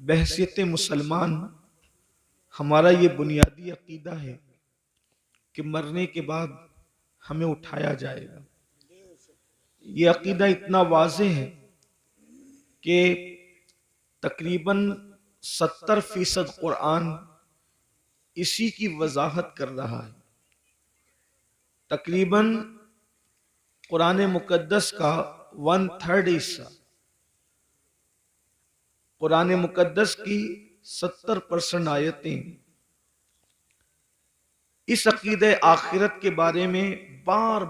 बहसियत मुसलमान हमारा ये बुनियादी अकीदा है कि मरने के बाद हमें उठाया जाएगा। ये अकीदा इतना वाज़े है कि तकरीबन 70% कुरान इसी की वजाहत कर रहा है। तकरीबन कुरान मुकद्दस का 1/3 हिस्सा, कुरान मुकद्दस की 70% आयतें इस अकीदे आखिरत के बारे में बार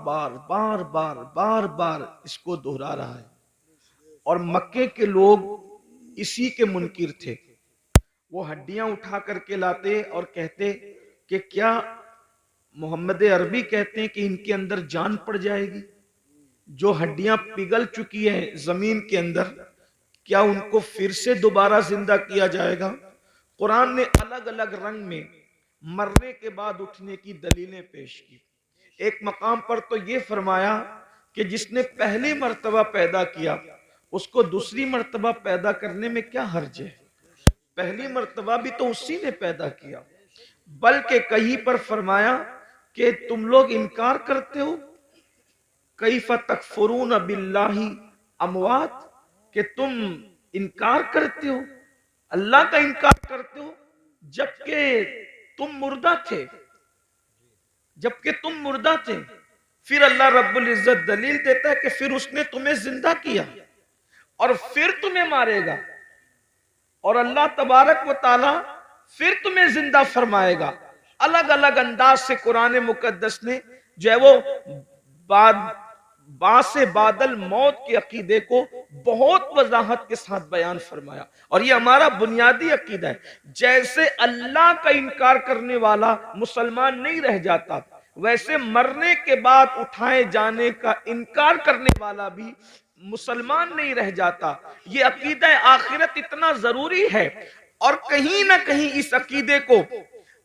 बार इसको दोहरा रहा है। और मक्के के लोग इसी के मुनकिर थे। वो हड्डियां उठा करके लाते और कहते कि क्या मोहम्मद अरबी कहते हैं कि इनके अंदर जान पड़ जाएगी? जो हड्डियां पिघल चुकी हैं जमीन के अंदर, क्या उनको फिर से दोबारा जिंदा किया जाएगा? कुरान ने अलग अलग रंग में मरने के बाद उठने की दलीलें पेश की। एक मकाम पर तो ये फरमाया कि जिसने पहली मर्तबा पैदा किया उसको दूसरी मर्तबा पैदा करने में क्या हर्ज है? पहली मर्तबा भी तो उसी ने पैदा किया। बल्कि कहीं पर फरमाया कि तुम लोग इनकार करते हो, कैफ़ तकफुरून बिल्लाहि अमवात, कि तुम इनकार करते हो, अल्लाह का इनकार करते हो जबकि तुम मुर्दा थे, जबकि तुम मुर्दा थे। फिर अल्लाह रब्बुल इज्जत दलील देता है कि फिर उसने तुम्हें जिंदा किया और फिर तुम्हें मारेगा, और अल्लाह तबारक व ताला फिर तुम्हें जिंदा फरमाएगा। अलग अलग अंदाज से कुरान मुकद्दस ने जो है वो बासे बादल मौत के अकीदे को बहुत वजाहत के साथ बयान फरमाया। और ये हमारा बुनियादी अकीदा है। जैसे अल्लाह का इनकार करने वाला मुसलमान नहीं रह जाता, वैसे मरने के बाद उठाए जाने का इनकार करने वाला भी मुसलमान नहीं रह जाता। ये अकीदा आखिरत इतना जरूरी है, और कहीं ना कहीं इस अकीदे को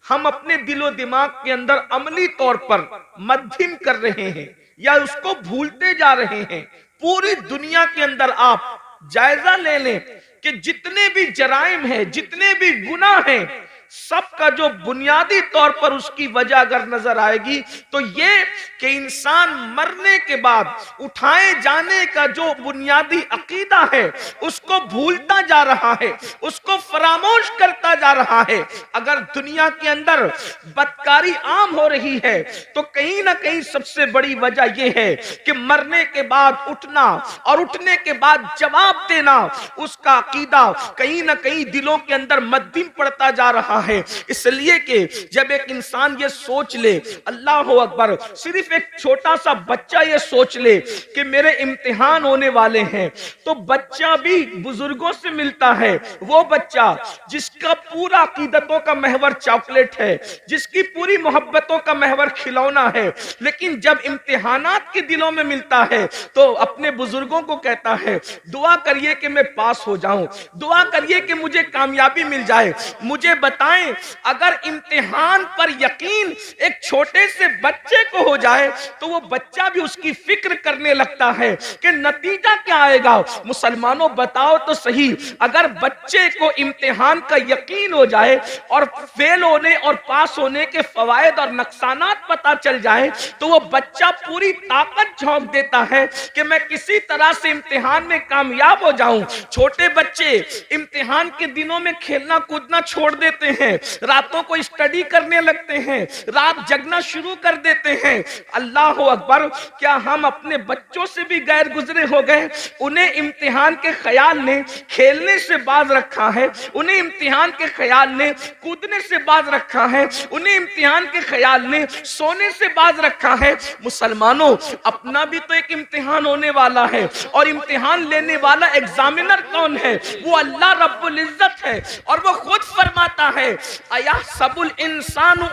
हम अपने दिलो दिमाग के अंदर अमली तौर पर मध्यम कर रहे हैं या उसको भूलते जा रहे हैं। पूरी दुनिया के अंदर आप जायजा ले लें कि जितने भी जराइम हैं, जितने भी गुनाह हैं, सबका जो बुनियादी तौर पर उसकी वजह अगर नजर आएगी तो ये कि इंसान मरने के बाद उठाए जाने का जो बुनियादी अकीदा है उसको भूलता जा रहा है, उसको फरामोश करता जा रहा है। अगर दुनिया के अंदर बदकारी आम हो रही है तो कहीं ना कहीं सबसे बड़ी वजह यह है कि मरने के बाद उठना और उठने के बाद जवाब देना, उसका अकीदा कहीं ना कहीं दिलों के अंदर मध्यम पड़ता जा रहा है। इसलिए कि जब एक इंसान ये सोच ले, अल्लाह अकबर, सिर्फ एक छोटा सा बच्चा ये सोच ले कि मेरे इम्तिहान होने वाले हैं, तो बच्चा भी बुजुर्गों से मिलता है। वो बच्चा जिसका पूरा अकीदतों का महवर चॉकलेट है, जिसकी पूरी मोहब्बतों का महवर खिलौना है, लेकिन जब इम्तिहानात के दिलों में मिलता है तो अपने बुजुर्गों को कहता है दुआ करिए कि मैं पास हो जाऊं, दुआ करिए कि मुझे कामयाबी मिल जाए। मुझे बताएं, अगर इम्तिहान पर यकीन एक छोटे से बच्चे को हो जाए तो वो बच्चा भी उसकी फिक्र करने लगता है कि नतीजा क्या आएगा। मुसलमानों बताओ तो सही, अगर बच्चे को इम्तिहान का यकीन हो जाए और फेल होने और पास होने के फवायद और नुकसानात पता चल जाए तो वो बच्चा पूरी ताकत झोंक देता है कि मैं किसी तरह से इम्तिहान में कामयाब हो जाऊं। छोटे बच्चे इम्तिहान के दिनों में खेलना कूदना छोड़ देते हैं, रातों को स्टडी करने लगते हैं, रात जगना शुरू कर देते हैं। अल्लाह अकबर, क्या हम अपने बच्चों से भी गैर गुजरे हो गए? उन्हें इम्तिहान के ख्याल ने खेलने से बाज रखा है, उन्हें इम्तिहान के ख्याल ने कूदने से बाज रखा है, उन्हें इम्तिहान के ख्याल ने सोने से बाज रखा है। मुसलमानों, अपना भी तो एक इम्तिहान होने वाला है, और इम्तिहान लेने वाला एग्जामिनर कौन है? वो अल्लाह रब्बुल इज्जत है। और वो खुद फरमाता है है, अया सबुल इंसान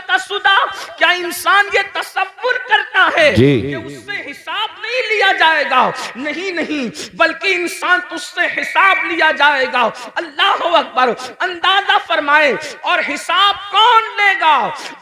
का सुदा, क्या इंसान ये तसव्वुर करता है कि उससे हिसाब नहीं लिया जाएगा? नहीं नहीं, बल्कि इंसान तुझसे हिसाब लिया जाएगा। अल्लाह अकबर। अंदाजा फरमाए, और हिसाब कौन लेगा?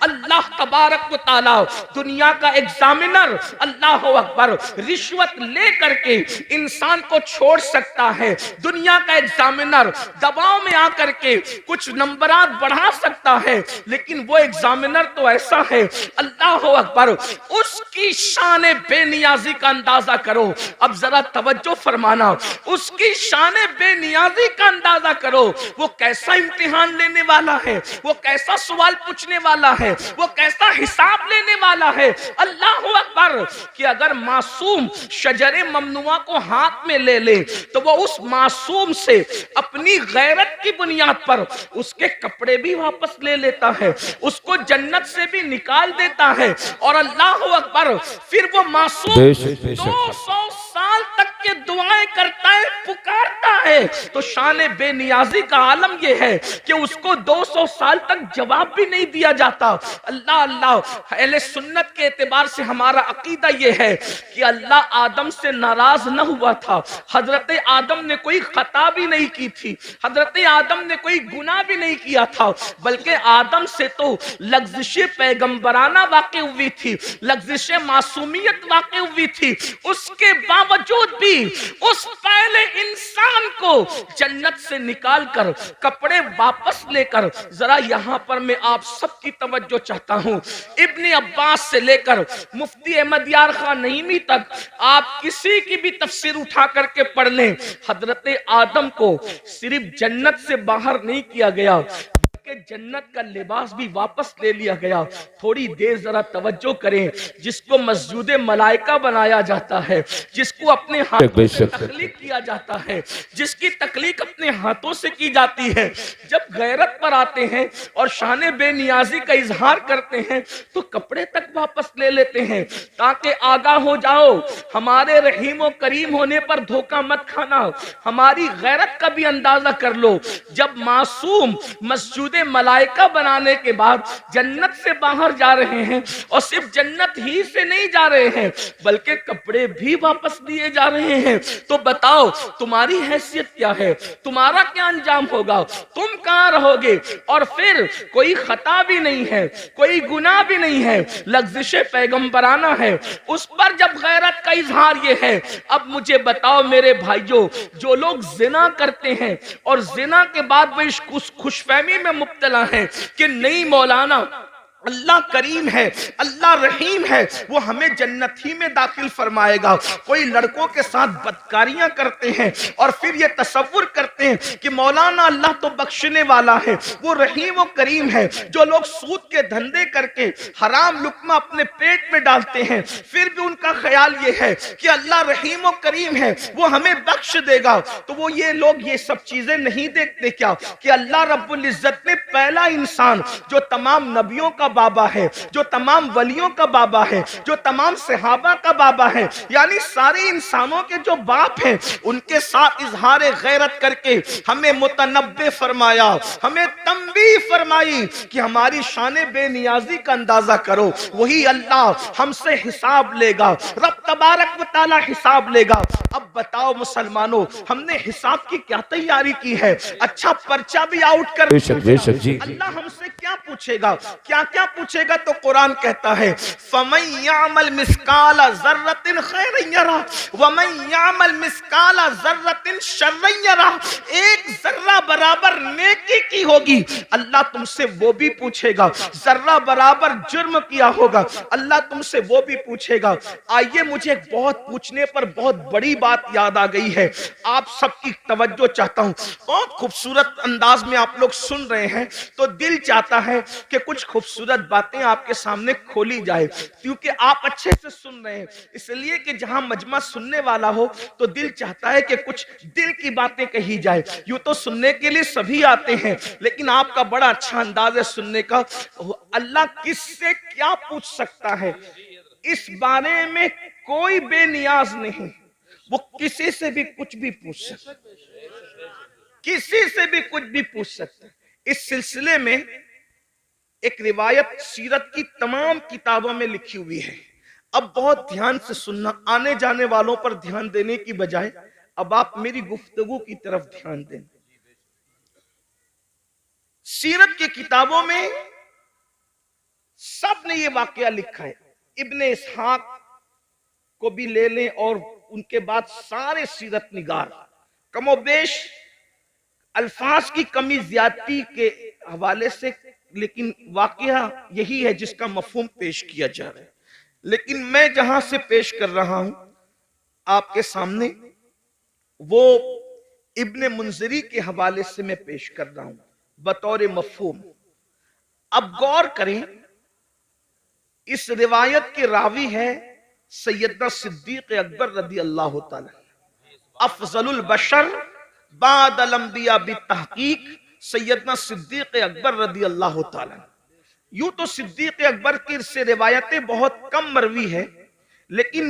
अल्लाह तबारक व तआला, दुनिया का एग्जामिनर। अल्लाह अकबर। रिश्वत ले करके इंसान को छोड़ सकता है। दुनिया का एग्जामिनर दबाव में आकर के कुछ नंबरात बढ़ा सकता है, लेकिन वो एग्जामिनर तो ऐसा है, अल्लाह अकबर, उसकी शान बेनियाजी का अंदाजा करो। अब जरा तवज्जो फरमाना, उसकी शान बेनियाजी का अंदाजा करो। वो कैसा इम्तिहान लेने वाला है, वो कैसा सवाल पूछने वाला है, वो कैसा हिसाब लेने वाला है। अल्लाह अकबर। कि अगर मासूम शजरे ममनुआ को हाथ में ले ले तो वो उस मासूम से अपनी गैरत की बुनियाद पर उसके कपड़े भी वापस ले लेता है, उसको जन्नत से भी निकाल देता है। और अल्लाह अकबर, फिर वो मासूम 200 साल तक के दुआएं करता है, पुकारता है। तो शान बेनियाजी का आलम यह है कि उसको 200 साल तक जवाब भी नहीं दिया जाता। अल्लाह अल्लाह। अहले सुन्नत के एतबार से हमारा अकीदा यह है कि अल्लाह आदम से नाराज न हुआ था। हजरत आदम ने कोई खता भी नहीं की थी, हजरत आदम ने कोई गुनाह भी नहीं किया था, बल्कि आदम से तो लग़्ज़िश पैगंबराना वाक़ई हुई थी, लग़्ज़िश मासूमियत वाक़ई हुई थी। उसके बावजूद भी उस पहले इंसान को जन्नत से निकाल कर कपड़े वापस लेकर, जरा यहां पर मैं आप सबकी तवज्जो चाहता हूं, इब्ने अब्बास से लेकर मुफ्ती अहमद यार खान नईमी तक आप किसी की भी तफसीर उठा करके पढ़ लें, हजरत आदम को सिर्फ जन्नत से बाहर नहीं किया गया, जन्नत का लिबास भी वापस ले लिया गया। थोड़ी देर जरा तवज्जो करें, जिसको मस्जिद मलाइका बनाया जाता है, जिसको अपने हाथों से तख्लीक किया जाता है, जिसकी तख्लीक अपने हाथों से की जाती है, जब गैरत पर आते हैं और शान बेनियाजी का इजहार करते हैं तो कपड़े तक वापस ले लेते हैं, ताकि आगाह हो जाओ, हमारे रहीम और करीम होने पर धोखा मत खाना, हमारी गैरत का भी अंदाजा कर लो। जब मासूम मस्जिद मलाइका बनाने के बाद जन्नत से बाहर जा रहे हैं, और सिर्फ जन्नत ही से नहीं जा रहे हैं बल्कि कपड़े भी वापस दिए जा रहे हैं, तो बताओ तुम्हारी हैसियत क्या है, तुम्हारा क्या अंजाम होगा, तुम कहां रहोगे? और फिर कोई खता भी नहीं है, कोई गुनाह भी नहीं है, लग़्ज़िश पैगंबराना है, उस पर जब गैरत का इजहार ये है। अब मुझे बताओ मेरे भाइयों, जो लोग जिना करते हैं और जिना के बाद वो इस खुशफहमी में मुब्तला है कि नहीं मौलाना अल्लाह करीम है, अल्लाह रहीम है, वो हमें जन्नत ही में दाखिल फरमाएगा। कोई लड़कों के साथ बदकारियां करते हैं और फिर ये तसव्वुर करते हैं कि मौलाना अल्लाह तो बख्शने वाला है, वो रहीम व करीम है। जो लोग सूद के धंधे करके हराम लुक्मा अपने पेट में डालते हैं, फिर भी उनका ख्याल ये है कि अल्लाह रहीम व करीम है, वो हमें बख्श देगा। तो वो ये लोग ये सब चीजें नहीं देखते क्या कि अल्लाह रब्बुल इज्जत ने पहला इंसान जो तमाम नबियों का बाबा है, जो तमाम वलियों का बाबा है, जो तमाम सहाबा का बाबा है, यानी सारे इंसानों के जो बाप हैं, उनके साथ इजहार गैरत करके हमें मुतनब्बे फरमाया, हमें तंबीह फरमाई कि हमारी शान बेनियाजी का अंदाजा करो। वही अल्लाह हमसे हिसाब लेगा, रब तबारक व तआला हिसाब लेगा। अब बताओ मुसलमानों, हमने हिसाब की क्या तैयारी की है? अच्छा पर्चा भी आउट कर, बेशक जी। अल्लाह हमसे क्या पूछेगा, क्या क्या पूछेगा? तो कुरान कहता है फमन यामल मिस्काला ज़र्रतिन खैरन यरा वमन यामल मिस्काला ज़र्रतिन शर्रन यरा। एक जर्रा बराबर नेकी की होगी, अल्लाह तुमसे वो भी पूछेगा। जर्रा बराबर जुर्म किया होगा, अल्लाह तुमसे वो भी पूछेगा। आइए, मुझे बहुत पूछने पर बहुत बड़ी बात याद आ गई है, आप सबकी तवज्जो चाहता हूं। बहुत खूबसूरत अंदाज में आप लोग सुन रहे हैं, तो दिल चाहता है कि कुछ खूबसूरत बातें आपके सामने खोली जाए, क्योंकि आप अच्छे से सुन रहे हैं। इसलिए कि जहां मजमा सुनने वाला हो तो दिल चाहता है कि कुछ दिल की बातें कही जाए। यूं तो सुनने के लिए सभी आते हैं, लेकिन आपका बड़ा अच्छा अंदाज है सुनने का। अल्लाह किससे क्या पूछ सकता है, इस बारे में कोई बेनियाज नहीं। वो किसी से भी कुछ भी पूछ सकता, किसी से भी कुछ भी पूछ सकता है। इस सिलसिले में एक रिवायत सीरत की तमाम किताबों में लिखी हुई है। अब बहुत ध्यान से सुनना, आने जाने वालों पर ध्यान देने की बजाय अब आप मेरी गुफ्तगू की तरफ ध्यान दें। सीरत की किताबों में सब ने ये वाकया लिखा है। इब्ने इसहाक को भी ले लें और उनके बाद सारे सीरत निगार कमोबेश अल्फाज की कमी ज्यादती के हवाले से, लेकिन वाकया यही है जिसका मफहूम पेश किया जा रहा है। लेकिन मैं जहां से पेश कर रहा हूं आपके सामने, वो इब्ने मुंजरी के हवाले से मैं पेश कर रहा हूं बतौर मफहूम। अब गौर करें, इस रिवायत के रावी है सैयदना सिद्दीक अकबर रदी अल्लाह ताला, अफजलुल बशर बादल अंबिया बितहकीक सैयदना सिद्दीक अकबर रदी अल्लाह ताला। यूं तो सिद्दीक अकबर की से रिवायतें बहुत कम मरवी है, लेकिन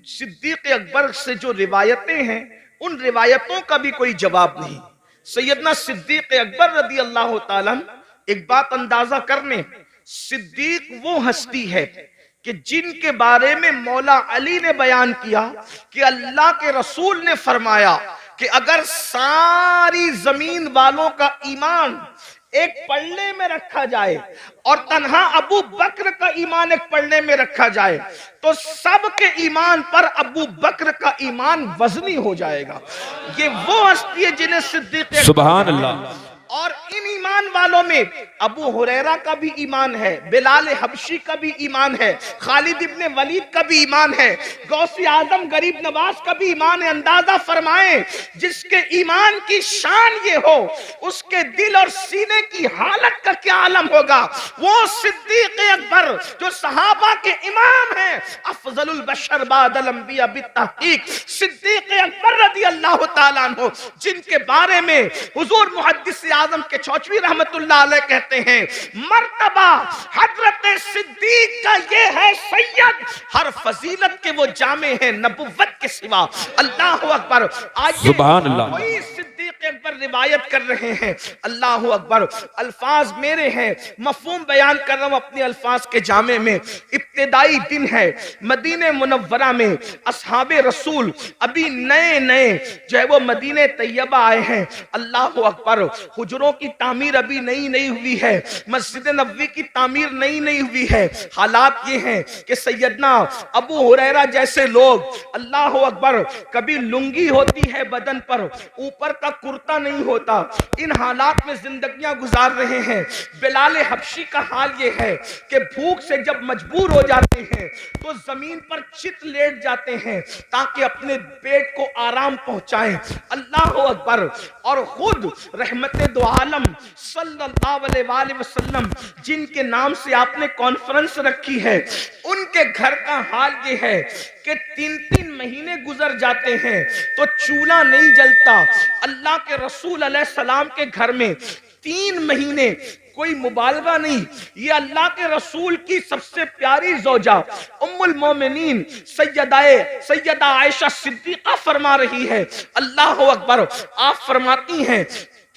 सिद्दीक अकबर से जो रिवायतें हैं उन रिवायतों का भी कोई जवाब नहीं। सैयदना सिद्दीक अकबर रदी अल्लाह ताला, एक बात अंदाजा करने, सिद्दीक वो हस्ती है कि जिनके बारे में मौला अली ने बयान किया कि अल्लाह के रसूल ने फरमाया कि अगर सारी जमीन वालों का ईमान एक पल्ले में रखा जाए और तन्हा अबू बकर का ईमान एक पल्ले में रखा जाए तो सबके ईमान पर अबू बकर का ईमान वजनी हो जाएगा। ये वो हस्ती है जिन्हें सिद्दीक सुभान अल्लाह। और इन ईमान वालों में अबू हुरैरा का भी ईमान है, बिलाल हबशी का भी ईमान है, खालिद इब्ने वलीद का भी ईमान है, गौसे आजम गरीब नवाज का भी ईमान है। अंदाजा फरमाएं, जिसके ईमान की शान ये हो उसके दिल और सीने की हालत का क्या आलम होगा। वो सिद्दीक अकबर जो सहाबा के इमाम हैं, अफजलुल बशर बादल अंबिया बितहकीक सिद्दीक अकबर रज़ी अल्लाह ताला अन्हु, जिनके बारे में हुजूर मुहद्दिस आजम के चौचवी रहमतुल्लाह अलैह कहते हैं, मर्तबा हजरत सिद्दीक का ये है सैयद, हर फजीलत के वो जामे हैं नबुव्वत के सिवा। अल्लाह अकबर। आइए वही सिद्दीक अकबर रिवायत कर रहे हैं। अल्लाह अकबर। अल्फाज मेरे हैं, मफहूम बयान कर रहा हूं अपने अल्फाज के जामे में। इब्तिदाई दिन है, मदीने मुनव्वरा में असहाबे रसूल अभी नए नए जो है वो मदीने तैयबा आए हैं। अल्लाह अकबर। हुजरों की तामीर अभी नई नई हुई है, मस्जिद नबवी की तामीर नई नई हुई है। हालात ये हैं कि सैयदना अबू हुरैरा जैसे लोग, अल्लाह अकबर, कभी लुंगी होती है बदन पर, ऊपर का कुर्ता नहीं होता, इन हालात में जिंदगियां गुजार रहे हैं। बिलाल हबशी का हाल ये है कि भूख से जब मजबूर हो जाते हैं तो जमीन पर चित लेट जाते हैं ताकि अपने पेट को आराम पहुंचाएं। अल्लाह अकबर। और खुद रहमत दो आलम सल्लल्लाहु अलैहि वसल्लम जिनके नाम से आपने कॉन्फ्रेंस रखी है, उनके घर का हाल ये है कि 3-3 महीने गुजर जाते हैं तो चूल्हा नहीं जलता। अल्लाह के रसूल अलैहिस्सलाम के घर में 3 महीने, कोई मुबालगा नहीं, ये अल्लाह के रसूल की सबसे प्यारी जोजा उम्मुल मोमिनीन सैयदा आयशा सिद्दीका फरमा रही है। अल्लाह अकबर। आप फरमाती हैं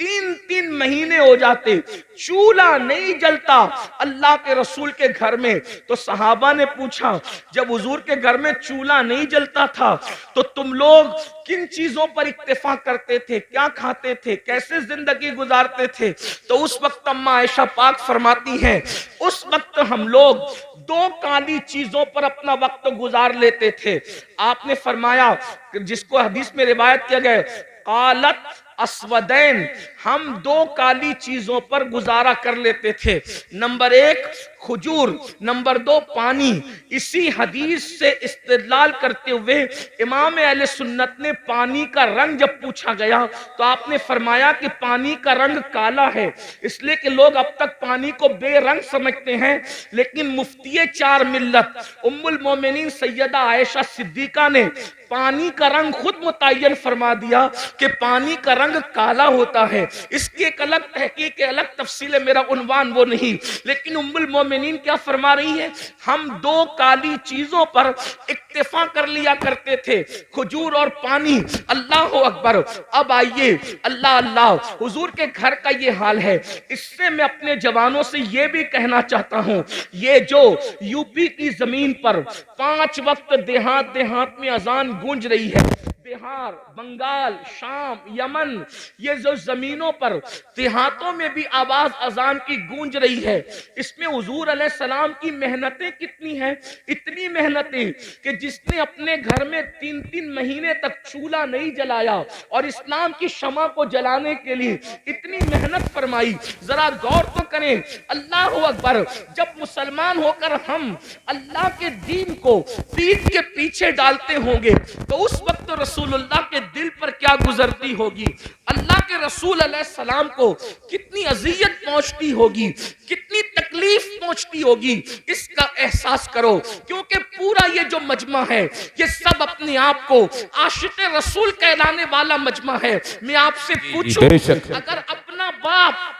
3-3 महीने हो जाते, चूल्हा नहीं जलता अल्लाह के रसूल के घर में। तो सहाबा ने पूछा, जब हुजूर के घर में चूल्हा नहीं जलता था तो तुम लोग किन चीजों पर इत्तेफाक करते थे, क्या खाते थे, कैसे जिंदगी गुजारते थे? तो उस वक्त अम्मा आयशा पाक फरमाती हैं, उस वक्त हम लोग 2 काली चीजों पर अपना वक्त गुजार लेते थे। आपने फरमाया, जिसको हदीस में रिवायत किया गया, कालत अस्वदैन, हम 2 काली चीजों पर गुजारा कर लेते थे। नंबर 1 खजूर, नंबर 2 पानी। इसी हदीस से इस्तेदलाल करते हुए इमाम अहले सुन्नत ने पानी का रंग जब पूछा गया तो आपने फरमाया कि पानी का रंग काला है, इसलिए कि लोग अब तक पानी को बेरंग समझते हैं। लेकिन मुफ्ती 4 मिल्लत उम्मुल मोमिनीन सैयदा आयशा सिद्दीका ने पानी का रंग खुद मुतय्यन फरमा दिया कि पानी का रंग काला होता है। इसकी एक अलग तहकीक, अलग तफसील है, मेरा उन्वान वो नहीं। लेकिन उम्मुल मोमिनीन क्या फरमा रही है, हम दो काली चीजों पर इक्तिफा कर लिया करते थे, खजूर और पानी। अल्लाह अकबर। अब आइए, अल्लाह अल्लाह, हुजूर के घर का ये हाल है। इससे मैं अपने जवानों से ये भी कहना चाहता हूं, ये जो यूपी की जमीन पर 5 वक्त देहात देहात में अजान गूंज रही है, बिहार, बंगाल, शाम, यमन, ये जो जमीनों पर देहातों में भी आवाज अजान की गूंज रही है, इसमें हुजूर अलैहिस्सलाम की मेहनतें कितनी हैं। इतनी मेहनतें कि जिसने अपने घर में 3-3 महीने तक चूल्हा नहीं जलाया और इस्लाम की शमा को जलाने के लिए इतनी मेहनत फरमाई। जरा गौर तो करें, अल्लाह अकबर। जब मुसलमान होकर हम अल्लाह के दीन को पीठ के पीछे डालते होंगे तो उस वक्त रसूलुल्लाह के दिल पर क्या गुजरती होगी, अल्लाह के रसूल अलैहिस्सलाम को कितनी अजियत पहुंचती होगी, कितनी तकलीफ पहुंचती होगी, इसका एहसास करो। क्योंकि पूरा ये जो मजमा है, ये सब अपने आप को आशिक़ रसूल कहलाने वाला मजमा है। मैं आपसे पूछूं, अगर अपना बाप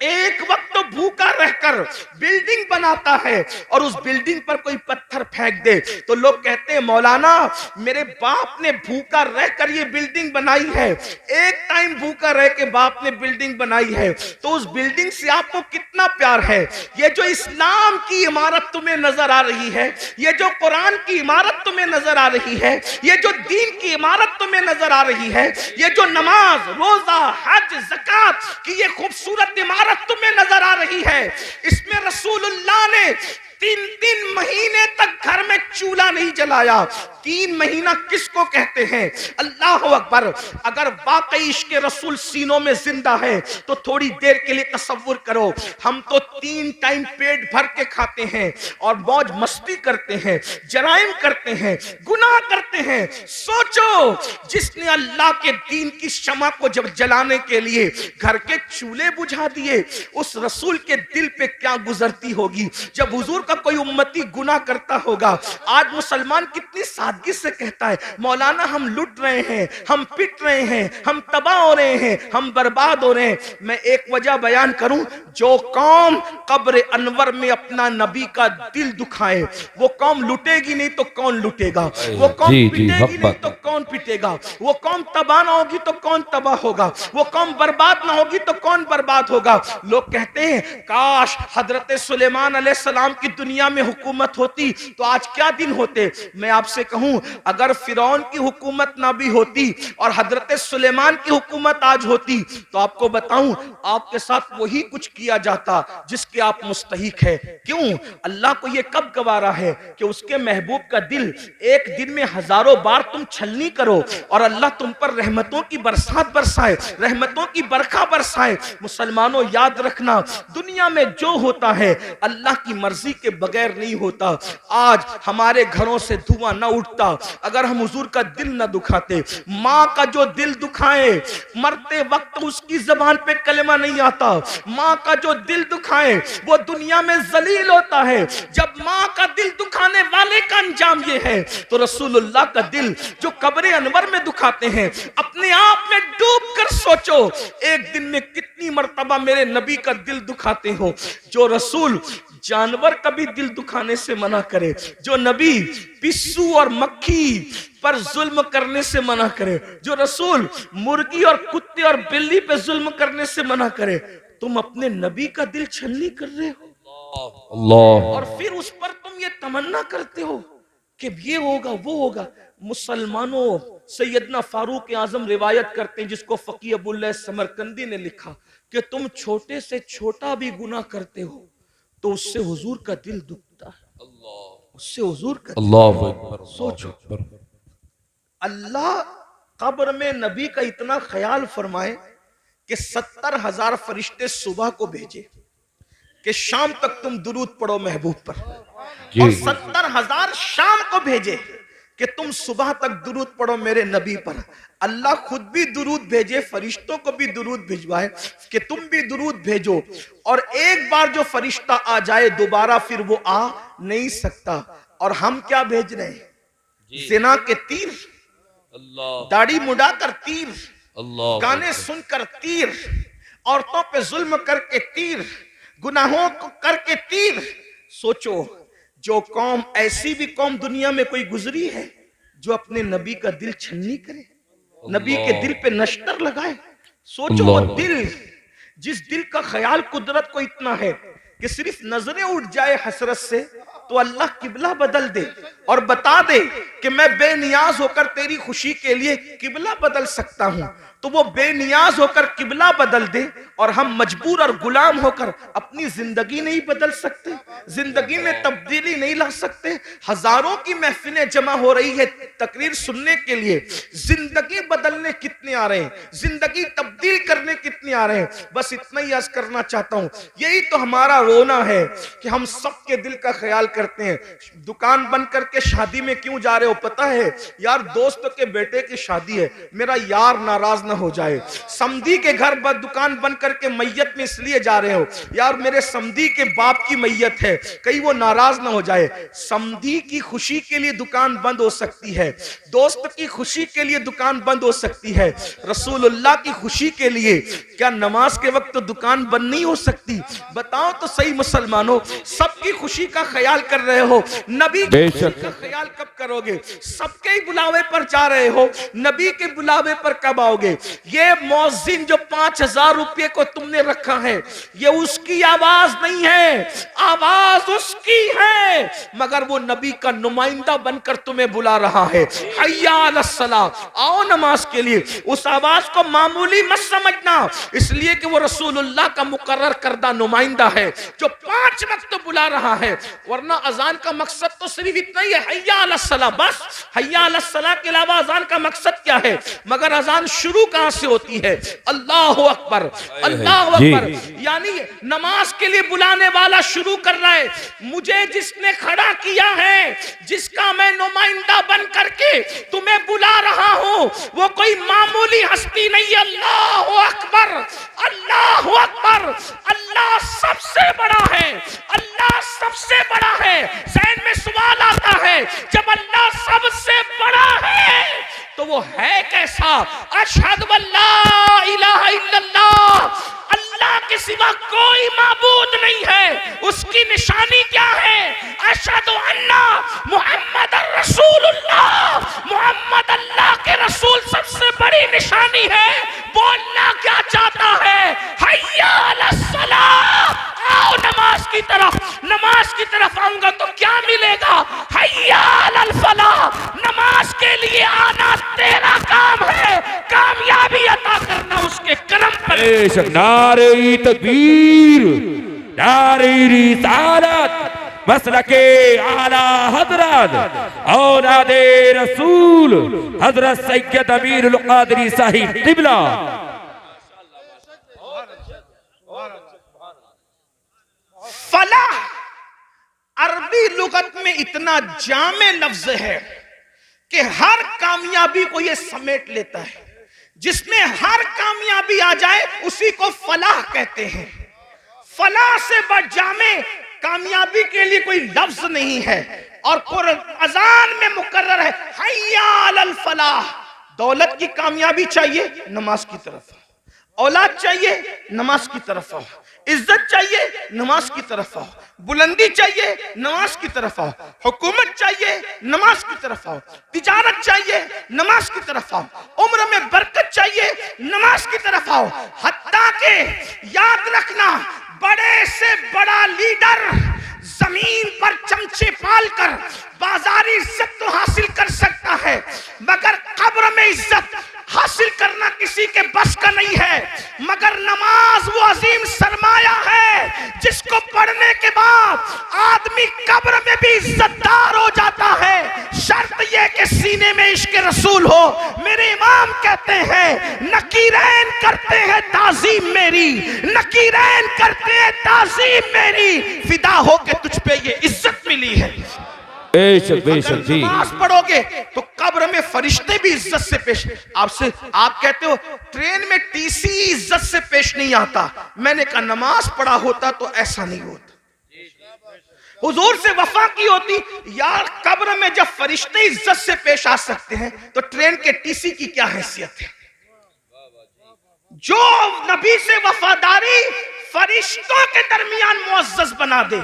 एक वक्त तो भूखा रहकर बिल्डिंग बनाता है और उस बिल्डिंग पर कोई पत्थर फेंक दे तो लोग कहते हैं मौलाना मेरे बाप ने भूखा रहकर ये बिल्डिंग बनाई है। एक टाइम भूखा रह के बाप ने बिल्डिंग बनाई है तो उस बिल्डिंग से आपको कितना प्यार है। ये जो इस्लाम की इमारत तुम्हें नजर आ रही है, ये जो कुरान की इमारत तुम्हें नजर आ रही है, ये जो दीन की इमारत तुम्हें नजर आ रही है, ये जो नमाज, रोजा, हज, ज़कात की ये खूबसूरत इमारत तुम्हें नजर आ रही है, इसमें रसूलुल्लाह ने 3-3 महीने तक घर में चूल्हा नहीं जलाया। 3 महीना किसको कहते हैं? अल्लाह अकबर। अगर वाकई इश्क़ रसूल सीनों में जिंदा है तो थोड़ी देर के लिए तसव्वुर करो, हम तो 3 टाइम पेट भर के खाते हैं और मौज मस्ती करते हैं, जराइम करते हैं, गुनाह करते हैं। सोचो, जिसने अल्लाह के दीन की शमा को जब जलाने के लिए घर के चूल्हे बुझा दिए, उस रसूल के दिल पे क्या गुजरती होगी जब हुजूर का कोई उम्मती गुनाह करता होगा। आज मुसलमान कितनी सादगी से कहता है मौलाना हम लुट रहे हैं, हम पिट रहे हैं, हम तबाह हो रहे हैं, हम बर्बाद हो रहे हैं। मैं एक वजह बयान करूं, जो कौम कब्र अनवर में अपना नबी का दिल दुखाए वो कौम लुटेगी नहीं तो कौन लुटेगा, वो कौम पिटेगी नहीं तो कौन पिटेगा, वो कौम तबाह ना होगी तो कौन तबाह होगा, वो कौम बर्बाद ना होगी तो कौन बर्बाद होगा। लोग कहते हैं काश हजरत सुलेमान अलैहिस्सलाम की दुनिया में हुकूमत होती तो आज क्या दिन होते। मैं आपसे कहूं, अगर फिरौन की हुकूमत ना भी होती और हजरत सुलेमान की हुकूमत आज होती तो आपको बताऊं आपके साथ वही कुछ किया जाता जिसके आप मुस्तहिक है। क्यों? अल्लाह को यह कब गवारा है कि उसके महबूब का दिल एक दिन में हजारों बार तुम छलनी करो और अल्लाह तुम पर रहमतों की बरसात बरसाए, रहमतों की बरखा बरसाए। मुसलमानों याद रखना, दुनिया में जो होता है अल्लाह की मर्जी के बगैर नहीं होता। आज हमारे घरों से धुआं न उठता अगर हम हुजूर का दिल न दुखाते। माँ का जो दिल दुखाए, मरते वक्त उसकी जबान पे कलमा नहीं आता। माँ का जो दिल दुखाए वो दुनिया में जलील होता है। जब माँ का दिल दुखाने वाले का अंजाम ये है तो रसूलुल्लाह का दिल जो कब्र अनवर में दुखाते हैं, अपने आप में डूब कर सोचो एक दिन में कितनी मर्तबा मेरे नबी का दिल दुखाते हो। जो रसूल जानवर का भी दिल दुखाने से मना करे, जो नबी पिस्सू और मक्खी पर जुल्म करने से मना करे, जो रसूल मुर्गी और कुत्ते और बिल्ली पे जुल्म करने से मना करे, तुम अपने नबी का दिल छलनी कर रहे हो अल्लाह, और फिर उस पर तुम ये तमन्ना करते हो कि ये होगा वो होगा। मुसलमानों, सैयदना फारूक आजम रिवायत करते हैं, जिसको फकीह अबुल्लाह समरकंदी ने लिखा कि तुम छोटे से छोटा भी गुनाह करते हो तो उससे हुजूर का दिल दुखता है, उससे हुजूर का अल्लाह। सोचो, अल्लाह कब्र में नबी का इतना ख्याल फरमाए कि 70,000 फरिश्ते सुबह को भेजे कि शाम तक तुम दुरूद पढ़ो महबूब पर, और 70,000 शाम को भेजे कि तुम सुबह तक दुरूद पढ़ो मेरे नबी पर। अल्लाह खुद भी दुरूद भेजे, फरिश्तों को भी दुरूद भिजवाए कि तुम भी दुरूद भेजो, और एक बार जो फरिश्ता आ जाए दोबारा फिर वो आ नहीं सकता। और हम क्या भेज रहे हैं? जिना के तीर, दाढ़ी मुड़ाकर तीर, गाने सुनकर तीर, औरतों पे जुल्म करके तीर, गुनाहों को करके तीर। सोचो, जो कौम, ऐसी भी कौम दुनिया में कोई गुजरी है जो अपने नबी का दिल छन्नी करे, नबी के दिल पे नश्तर लगाए? सोचो, वो दिल, जिस दिल का ख्याल कुदरत को इतना है कि सिर्फ नजरें उठ जाए हसरत से तो अल्लाह किबला बदल दे और बता दे कि मैं बेनियाज होकर तेरी खुशी के लिए किबला बदल सकता हूं, तो वो बेनियाज होकर किबला बदल दे और हम मजबूर और गुलाम होकर अपनी जिंदगी नहीं बदल सकते, जिंदगी में तब्दीली नहीं ला सकते। हजारों की महफिलें जमा हो रही है तकरीर सुनने के लिए, जिंदगी बदलने कितने आ रहे हैं, जिंदगी तब्दील करने कितने आ रहे हैं। बस इतना ही अर्ज करना चाहता हूं, यही तो हमारा रोना है कि हम सबके दिल का ख्याल करते हैं। दुकान बंद करके शादी में क्यों जा रहे हो? पता है यार, दोस्त के बेटे की शादी है, मेरा यार नाराज ना हो जाए। समधी के घर दुकान बंद करके मैयत में इसलिए जा रहे हो यार, मेरे समधी के बाप की मैयत है, कहीं वो नाराज ना हो जाए। समधी की खुशी के लिए दुकान बंद हो सकती है, दोस्त की खुशी के लिए दुकान बंद हो सकती है, रसूलुल्लाह की खुशी के लिए क्या नमाज के वक्त तो दुकान बंद नहीं हो सकती? बताओ तो सही मुसलमानों, सबकी खुशी का ख्याल कर रहे हो, नबी की खुशी का ख्याल कब करोगे? सबके ही बुलावे पर जा रहे हो, नबी के बुलावे पर कब आओगे? ये मौजिन जो 5000 रुपये को तुमने रखा है, ये उसकी आवाज नहीं है, आवाज उसकी है, मगर वो नबी का नुमाइंदा बनकर तुम्हें बुला रहा है। हय्या अलस्सलाह, आओ नमाज के लिए। उस आवाज को मामूली मत समझना, इसलिए कि वो रसूलुल्लाह का मुकर्रर करदा नुमाइंदा है जो 5 वक्त बुला रहा है। वरना अजान का मकसद तो सिर्फ इतना ही है, हय्या अलस्सलाह, बस हय्या अलस्सलाह के अलावा अजान का मकसद क्या है? मगर अजान शुरू कहां से होती है? अल्लाहु अकबर, अल्लाहु अकबर, यानी नमाज के लिए बुलाने वाला शुरू कर रहा है। मुझे जिसने खड़ा किया है, जिसका मैं नुमाइंदा बन करके तुम्हें बुला रहा हूं, वो कोई मामूली हस्ती नहीं है। अल्लाहु अकबर, अल्लाहु अकबर, अल्लाह सबसे बड़ा है, अल्लाह सबसे बड़ा है। ज़हन में सवाल आता है, जब अल्लाह सबसे बड़ा है तो वो है कैसा? अशहदु अल्ला इलाहा इल्लल्लाह, अल्लाह के सिवा कोई माबूद नहीं है। उसकी निशानी क्या है? अशहदु अन्ना मुहम्मदुर रसूलुल्लाह, मोहम्मद अल्लाह के रसूल सबसे बड़ी निशानी है। बोलना क्या चाहता है? हय्या अलस्सलाह, आओ नमाज की तरफ। नमाज की तरफ आऊंगा तो क्या मिलेगा? हय्या अलल फलाह, नमाज के लिए आना तेरा काम है, कामयाबी अता करना उसके करम पर। नारे तकबीर, नारे रिसालत, मसलके आला हजरत औलादे रसूल हजरत सैयद अमीरुल कादरी साहिब क़िबला। फलाह अरबी लुगत में इतना जामे लफ्ज है कि हर कामयाबी को यह समेट लेता है। जिसमें हर कामयाबी आ जाए उसी को फलाह कहते हैं। फलाह से बढ़ जामे कामयाबी के लिए कोई लफ्ज नहीं है। और अजान में मुकर्रर है, हय्या अलल फलाह। दौलत की कामयाबी चाहिए, नमाज की तरफ आओ। औलाद चाहिए, नमाज की तरफ आओ। इज्जत चाहिए, नमाज की तरफ आओ। बुलंदी चाहिए, नमाज की तरफ आओ। हुकूमत चाहिए, नमाज की तरफ आओ। तिजारत चाहिए, नमाज की तरफ आओ। उम्र में बरकत चाहिए, नमाज की तरफ आओ। हत्ता के याद रखना, बड़े से बड़ा लीडर जमीन पर चमचे पालकर बाजारी इज्जत तो हासिल कर सकता है, मगर कब्र में इज्जत हासिल करना किसी के बस का नहीं है। मगर नमाज वो अजीम सरमाया है जिसको पढ़ने के बाद आदमी कब्र में भी इज्जतदार हो जाता है। शर्त यह कि सीने में इश्क रसूल हो। मेरे इमाम कहते हैं, नकीरैन करते हैं ताजीम मेरी, नकीरैन करते हैं ताजीम मेरी, फिदा हो के तुझ पे ये इज्जत मिली है। बेशक जी। नमाज पढ़ोगे तो कब्र में फरिश्ते भी इज्जत से पेश। आपसे आप कहते हो ट्रेन में टीसी इज्जत से पेश नहीं आता। मैंने कहा नमाज पढ़ा होता तो ऐसा नहीं होता। हुजूर से वफा की होती। यार कब्र में जब फरिश्ते इज्जत से पेश आ सकते हैं तो ट्रेन के टीसी की क्या हैसियत है। जो नबी से वफादारी फरिश्तों के दरमियान मुअज्जज बना दे,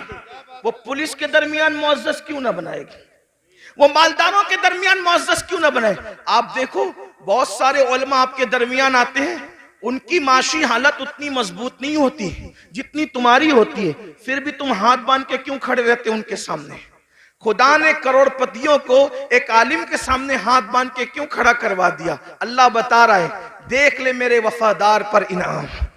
वो पुलिस के दरमियान मुअज्जज क्यों ना बनाएगी, वो मालदारों के दरमियान मुअज्जज क्यों ना बनाए। आप देखो बहुत सारे उलमा आपके दरमियान आते हैं, उनकी माशी हालत उतनी मजबूत नहीं होती जितनी तुम्हारी होती है, फिर भी तुम हाथ बांध के क्यों खड़े रहते उनके सामने। खुदा ने करोड़पतियों को एक आलिम के सामने हाथ बांध के क्यों खड़ा करवा दिया। अल्लाह बता रहा है, देख ले मेरे वफादार पर इनाम है।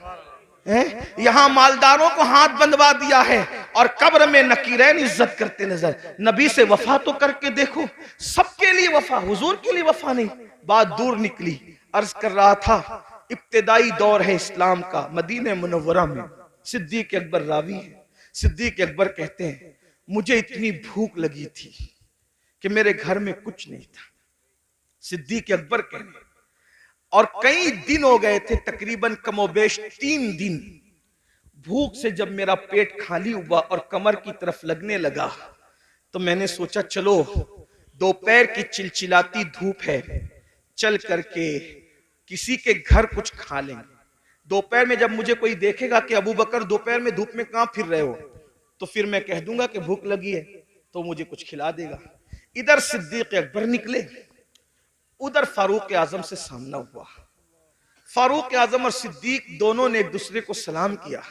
यहां मालदारों को हाथ बंधवा दिया है और कब्र में नकीरैन इज्जत करते नजर। नबी से वफा तो करके देखो, सबके लिए वफा, हुजूर के लिए वफा नहीं। बात दूर निकली, अर्ज कर रहा था इब्तिदाई दौर है इस्लाम का, मदीने मुनव्वरा में सिद्दीक अकबर रावी है। सिद्दीक अकबर कहते हैं मुझे इतनी भूख लगी थी कि मेरे घर में कुछ नहीं था। सिद्दीक अकबर कहते और कई दिन हो गए थे, तकरीबन कमोबेश 3 दिन। भूख से जब मेरा पेट खाली हुआ और कमर की तरफ लगने लगा तो मैंने सोचा चलो दोपहर की चिलचिलाती धूप है, चल करके किसी के घर कुछ खा लेंगे। दोपहर में जब मुझे कोई देखेगा कि अबू बकर दोपहर में धूप में कहां फिर रहे हो, तो फिर मैं कह दूंगा कि भूख लगी है तो मुझे कुछ खिला देगा। इधर सिद्दीक अकबर निकले, उधर फारूक आजम से सामना हुआ। फारूक आजम और सिद्दीक दोनों ने एक दूसरे को सलाम किया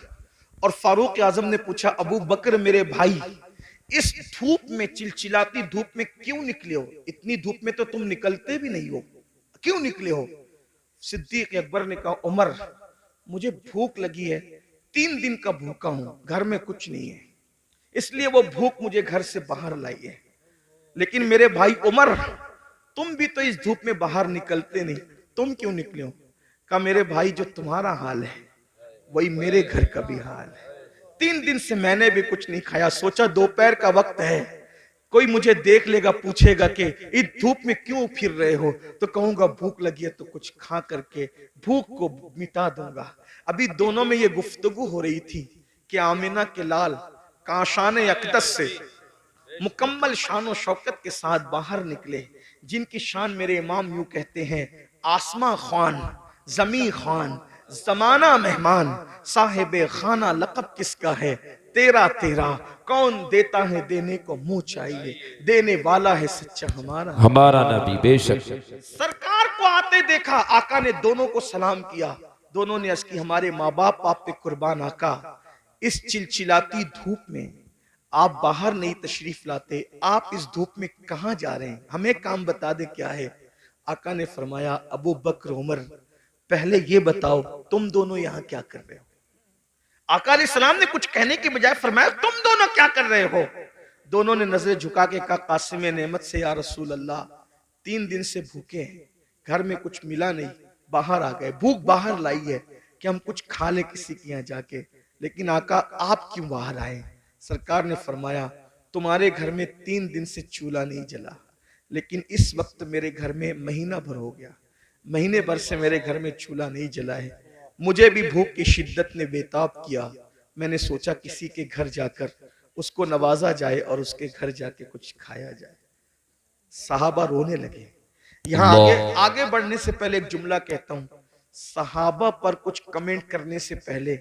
और फारूक आजम ने पूछा अबू बकर मेरे भाई, इस धूप में, चिलचिलाती धूप में क्यों निकले हो? इतनी धूप में तो तुम निकलते भी नहीं हो, क्यों निकले हो? सिद्दीक अकबर ने कहा उमर मुझे भूख लगी है, 3 दिन का भूखा हूं, घर में कुछ नहीं है, इसलिए वो भूख मुझे घर से बाहर लाई है। लेकिन मेरे भाई उमर तुम भी तो इस धूप में बाहर निकलते नहीं, तुम क्यों निकले हो? कहा मेरे भाई जो तुम्हारा हाल है वही मेरे घर का भी हाल है। 3 दिन से मैंने भी कुछ नहीं खाया, सोचा दोपहर का वक्त है, कोई मुझे देख लेगा, पूछेगा कि इस धूप में क्यों फिर रहे हो, तो कहूंगा भूख लगी है तो कुछ खा करके भूख को मिटा दूंगा। अभी दोनों में ये गुफ्तगू हो रही थी कि आमिना के लाल काशान अक़दस से मुकम्मल शान शौकत के साथ बाहर निकले, जिनकी शान मेरे इमाम यूं कहते हैं आसमां खान, जमी खान, जमाना मेहमान, साहिबे खाना लक़ब किसका है, तेरा तेरा कौन देता है देने को मुंह चाहिए, देने वाला है सच्चा हमारा हमारा नबी। बेशक सरकार को आते देखा, आका ने दोनों को सलाम किया। दोनों ने अर्ज की हमारे माँ बाप आप पे कुर्बान आका, इस चिलचिलाती धूप में आप बाहर नहीं तशरीफ लाते, आप इस धूप में कहां जा रहे हैं, हमें काम बता दे क्या है। आका ने फरमाया अबू बकर उमर पहले ये बताओ तुम दोनों यहाँ क्या कर रहे हो। आका अलैहिस्सलाम ने कुछ कहने के बजाय फरमाया तुम दोनों क्या कर रहे हो। दोनों ने नजरें झुका के कहा कासिम नेमत से या रसूल अल्लाह 3 दिन से भूखे हैं, घर में कुछ मिला नहीं, बाहर आ गए, भूख बाहर लाई है कि हम कुछ खा ले किसी के यहाँ जाके। लेकिन आका आप क्यों बाहर आए? सरकार ने फरमाया तुम्हारे घर में 3 दिन से चूल्हा नहीं जला, लेकिन इस वक्त मेरे घर में महीना भर हो गया, महीने भर से मेरे घर में चूल्हा नहीं जला है, मुझे भी भूख की शिद्दत ने बेताब किया। मैंने सोचा किसी के घर जाकर उसको नवाजा जाए और उसके घर जाके कुछ खाया जाए। सहाबा रोने लगे। यहाँ आगे बढ़ने से पहले एक जुमला कहता हूं, सहाबा पर कुछ कमेंट करने से पहले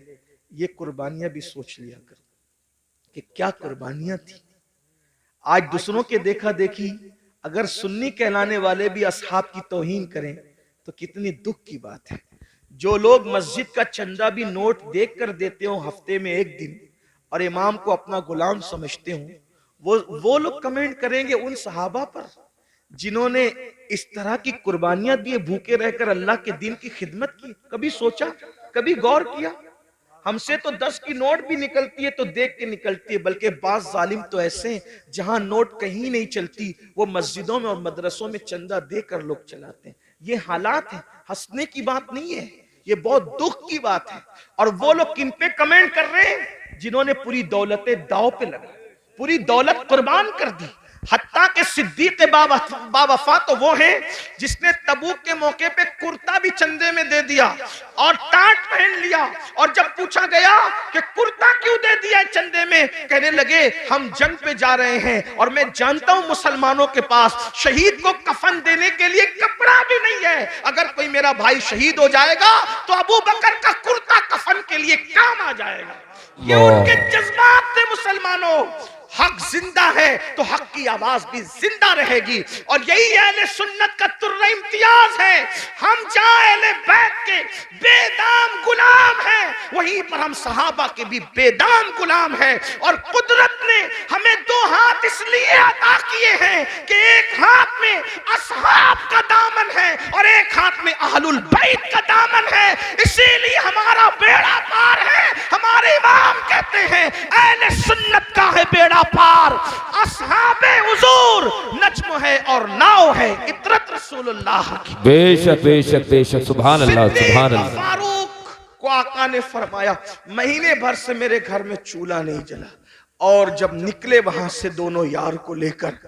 ये कुर्बानियां भी सोच लिया कर कि क्या कुर्बानियां थी। आज दूसरों के देखा देखी अगर सुन्नी कहलाने वाले भी असहाब की तौहीन करें तो कितनी दुख की बात है। जो लोग मस्जिद का चंदा भी नोट देख कर देते हो हफ्ते में 1 दिन और इमाम को अपना गुलाम समझते हो, वो लोग कमेंट करेंगे उन सहाबा पर जिन्होंने इस तरह की कुर्बानियां दिए, भूखे रहकर अल्लाह के दिन की खिदमत की। कभी सोचा, कभी गौर किया? हमसे तो 10 की नोट भी निकलती है तो देख के निकलती है, बल्कि बाज जालिम तो ऐसे हैं जहां नोट कहीं नहीं चलती, वो मस्जिदों में और मदरसों में चंदा देकर लोग चलाते हैं। ये हालात है, हंसने की बात नहीं है, ये बहुत दुख की बात है। और वो लोग किन पे कमेंट कर रहे हैं? जिन्होंने पूरी दौलतें दाव पे लगा, पूरी दौलत कुर्बान कर दी। हत्ता के सिद्दीक बावफा तो वो है जिसने तबूक के मौके पे कुर्ता भी चंदे में दे दिया और टाट पहन लिया, और जब पूछा गया कि कुर्ता क्यों दे दिया चंदे में? कहने लगे हम जंग पे जा रहे हैं और मैं जानता हूं मुसलमानों के पास शहीद को कफन देने के लिए कपड़ा भी नहीं है। अगर कोई मेरा भाई शहीद हो जाएगा तो अबू बकर का कुर्ता कफन के लिए काम आ जाएगा। ये उनके जज्बात थे मुसलमानों। हक जिंदा है तो हक की आवाज भी जिंदा रहेगी और यही अहले सुन्नत का तुर्रा इम्तियाज है। हम जहां अहले बैत के बेदाम गुलाम हैं, वहीं पर हम सहाबा के भी बेदाम गुलाम हैं। और कुदरत ने हमें दो हाथ इसलिए अता किए हैं कि एक हाथ में असहाब का दामन है और एक हाथ में अहलुल बैत का दामन है। इसीलिए हमारा बेड़ा पार है। हमारे इमाम कहते हैं अहले सुन्नत का है बेड़ा पार, असहाबे हुजूर नज्म है और नाव है इतरत रसूलुल्लाह की। बेशक बेशक बेशक, सुभान अल्लाह सुभान अल्लाह। फारूक को आका ने फरमाया महीने भर से मेरे घर में चूल्हा नहीं जला। और जब निकले वहां से दोनों यार को लेकर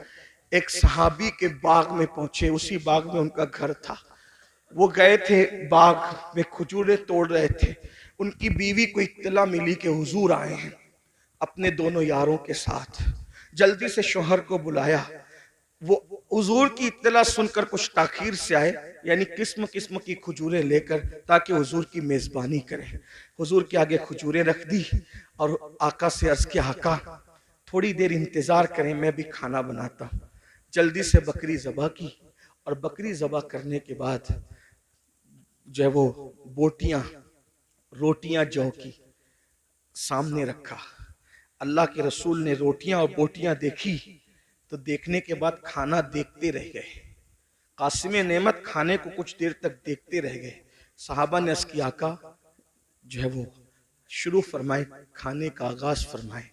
एक सहाबी के बाग में पहुंचे। उसी बाग में उनका घर था। वो गए थे बाग में, खजूरें तोड़ रहे थे। उनकी बीवी को इत्तला मिली कि हुजूर आए हैं अपने दोनों यारों के साथ। जल्दी से शौहर को बुलाया। वो हुजूर की इत्तला सुनकर कुछ ताखीर से आए, यानी किस्म किस्म की खजूरें लेकर, ताकि हुजूर की मेजबानी करें। हुजूर के आगे खजूरें रख दी और आका से अर्ज किया आका थोड़ी देर इंतजार करें, मैं भी खाना बनाता हूँ। जल्दी से बकरी ज़बह की और बकरी ज़बह करने के बाद जो है वो बोटियां रोटियां जौ की सामने रखा। अल्लाह के रसूल ने रोटियां और बोटियां देखी तो देखने के बाद खाना देखते रह गए। कासिम नेमत खाने को कुछ देर तक देखते रह गए। सहाबा ने अर्ज़ किया आका जो है वो शुरू फरमाए, खाने का आगाज फरमाए।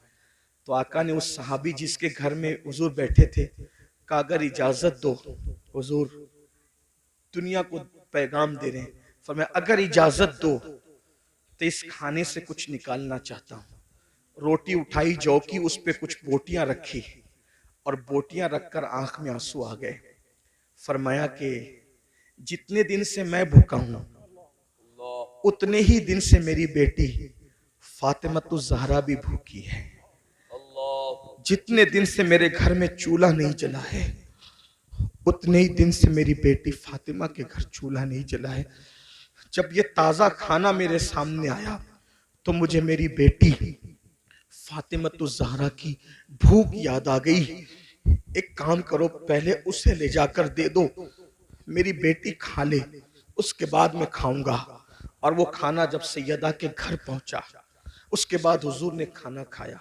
तो आका ने उस सहाबी जिसके घर में हुजूर बैठे थे कहा अगर इजाजत दो, हुजूर दुनिया को पैगाम दे रहे हैं, फरमाया अगर इजाजत दो तो इस खाने से कुछ निकालना चाहता हूं। रोटी उठाई जौ की, उस पे कुछ बोटियां रखी और बोटियां रखकर आंख में आंसू आ गए। फरमाया कि जितने दिन से मैं भूखा हूं उतने ही दिन से मेरी बेटी फातिमतुज़ ज़हरा भी भूखी है। जितने दिन से मेरे घर में चूल्हा नहीं जला है उतने ही दिन से मेरी बेटी फातिमा के घर चूल्हा नहीं जला है। जब ये ताजा खाना मेरे सामने आया तो मुझे मेरी बेटी फातिमतुज़ ज़हरा की भूख याद आ गई। एक काम करो, पहले उसे ले जाकर दे दो, मेरी बेटी खा ले, उसके बाद मैं खाऊंगा। और वो खाना जब सैयदा के घर पहुंचा उसके बाद हुजूर ने खाना खाया।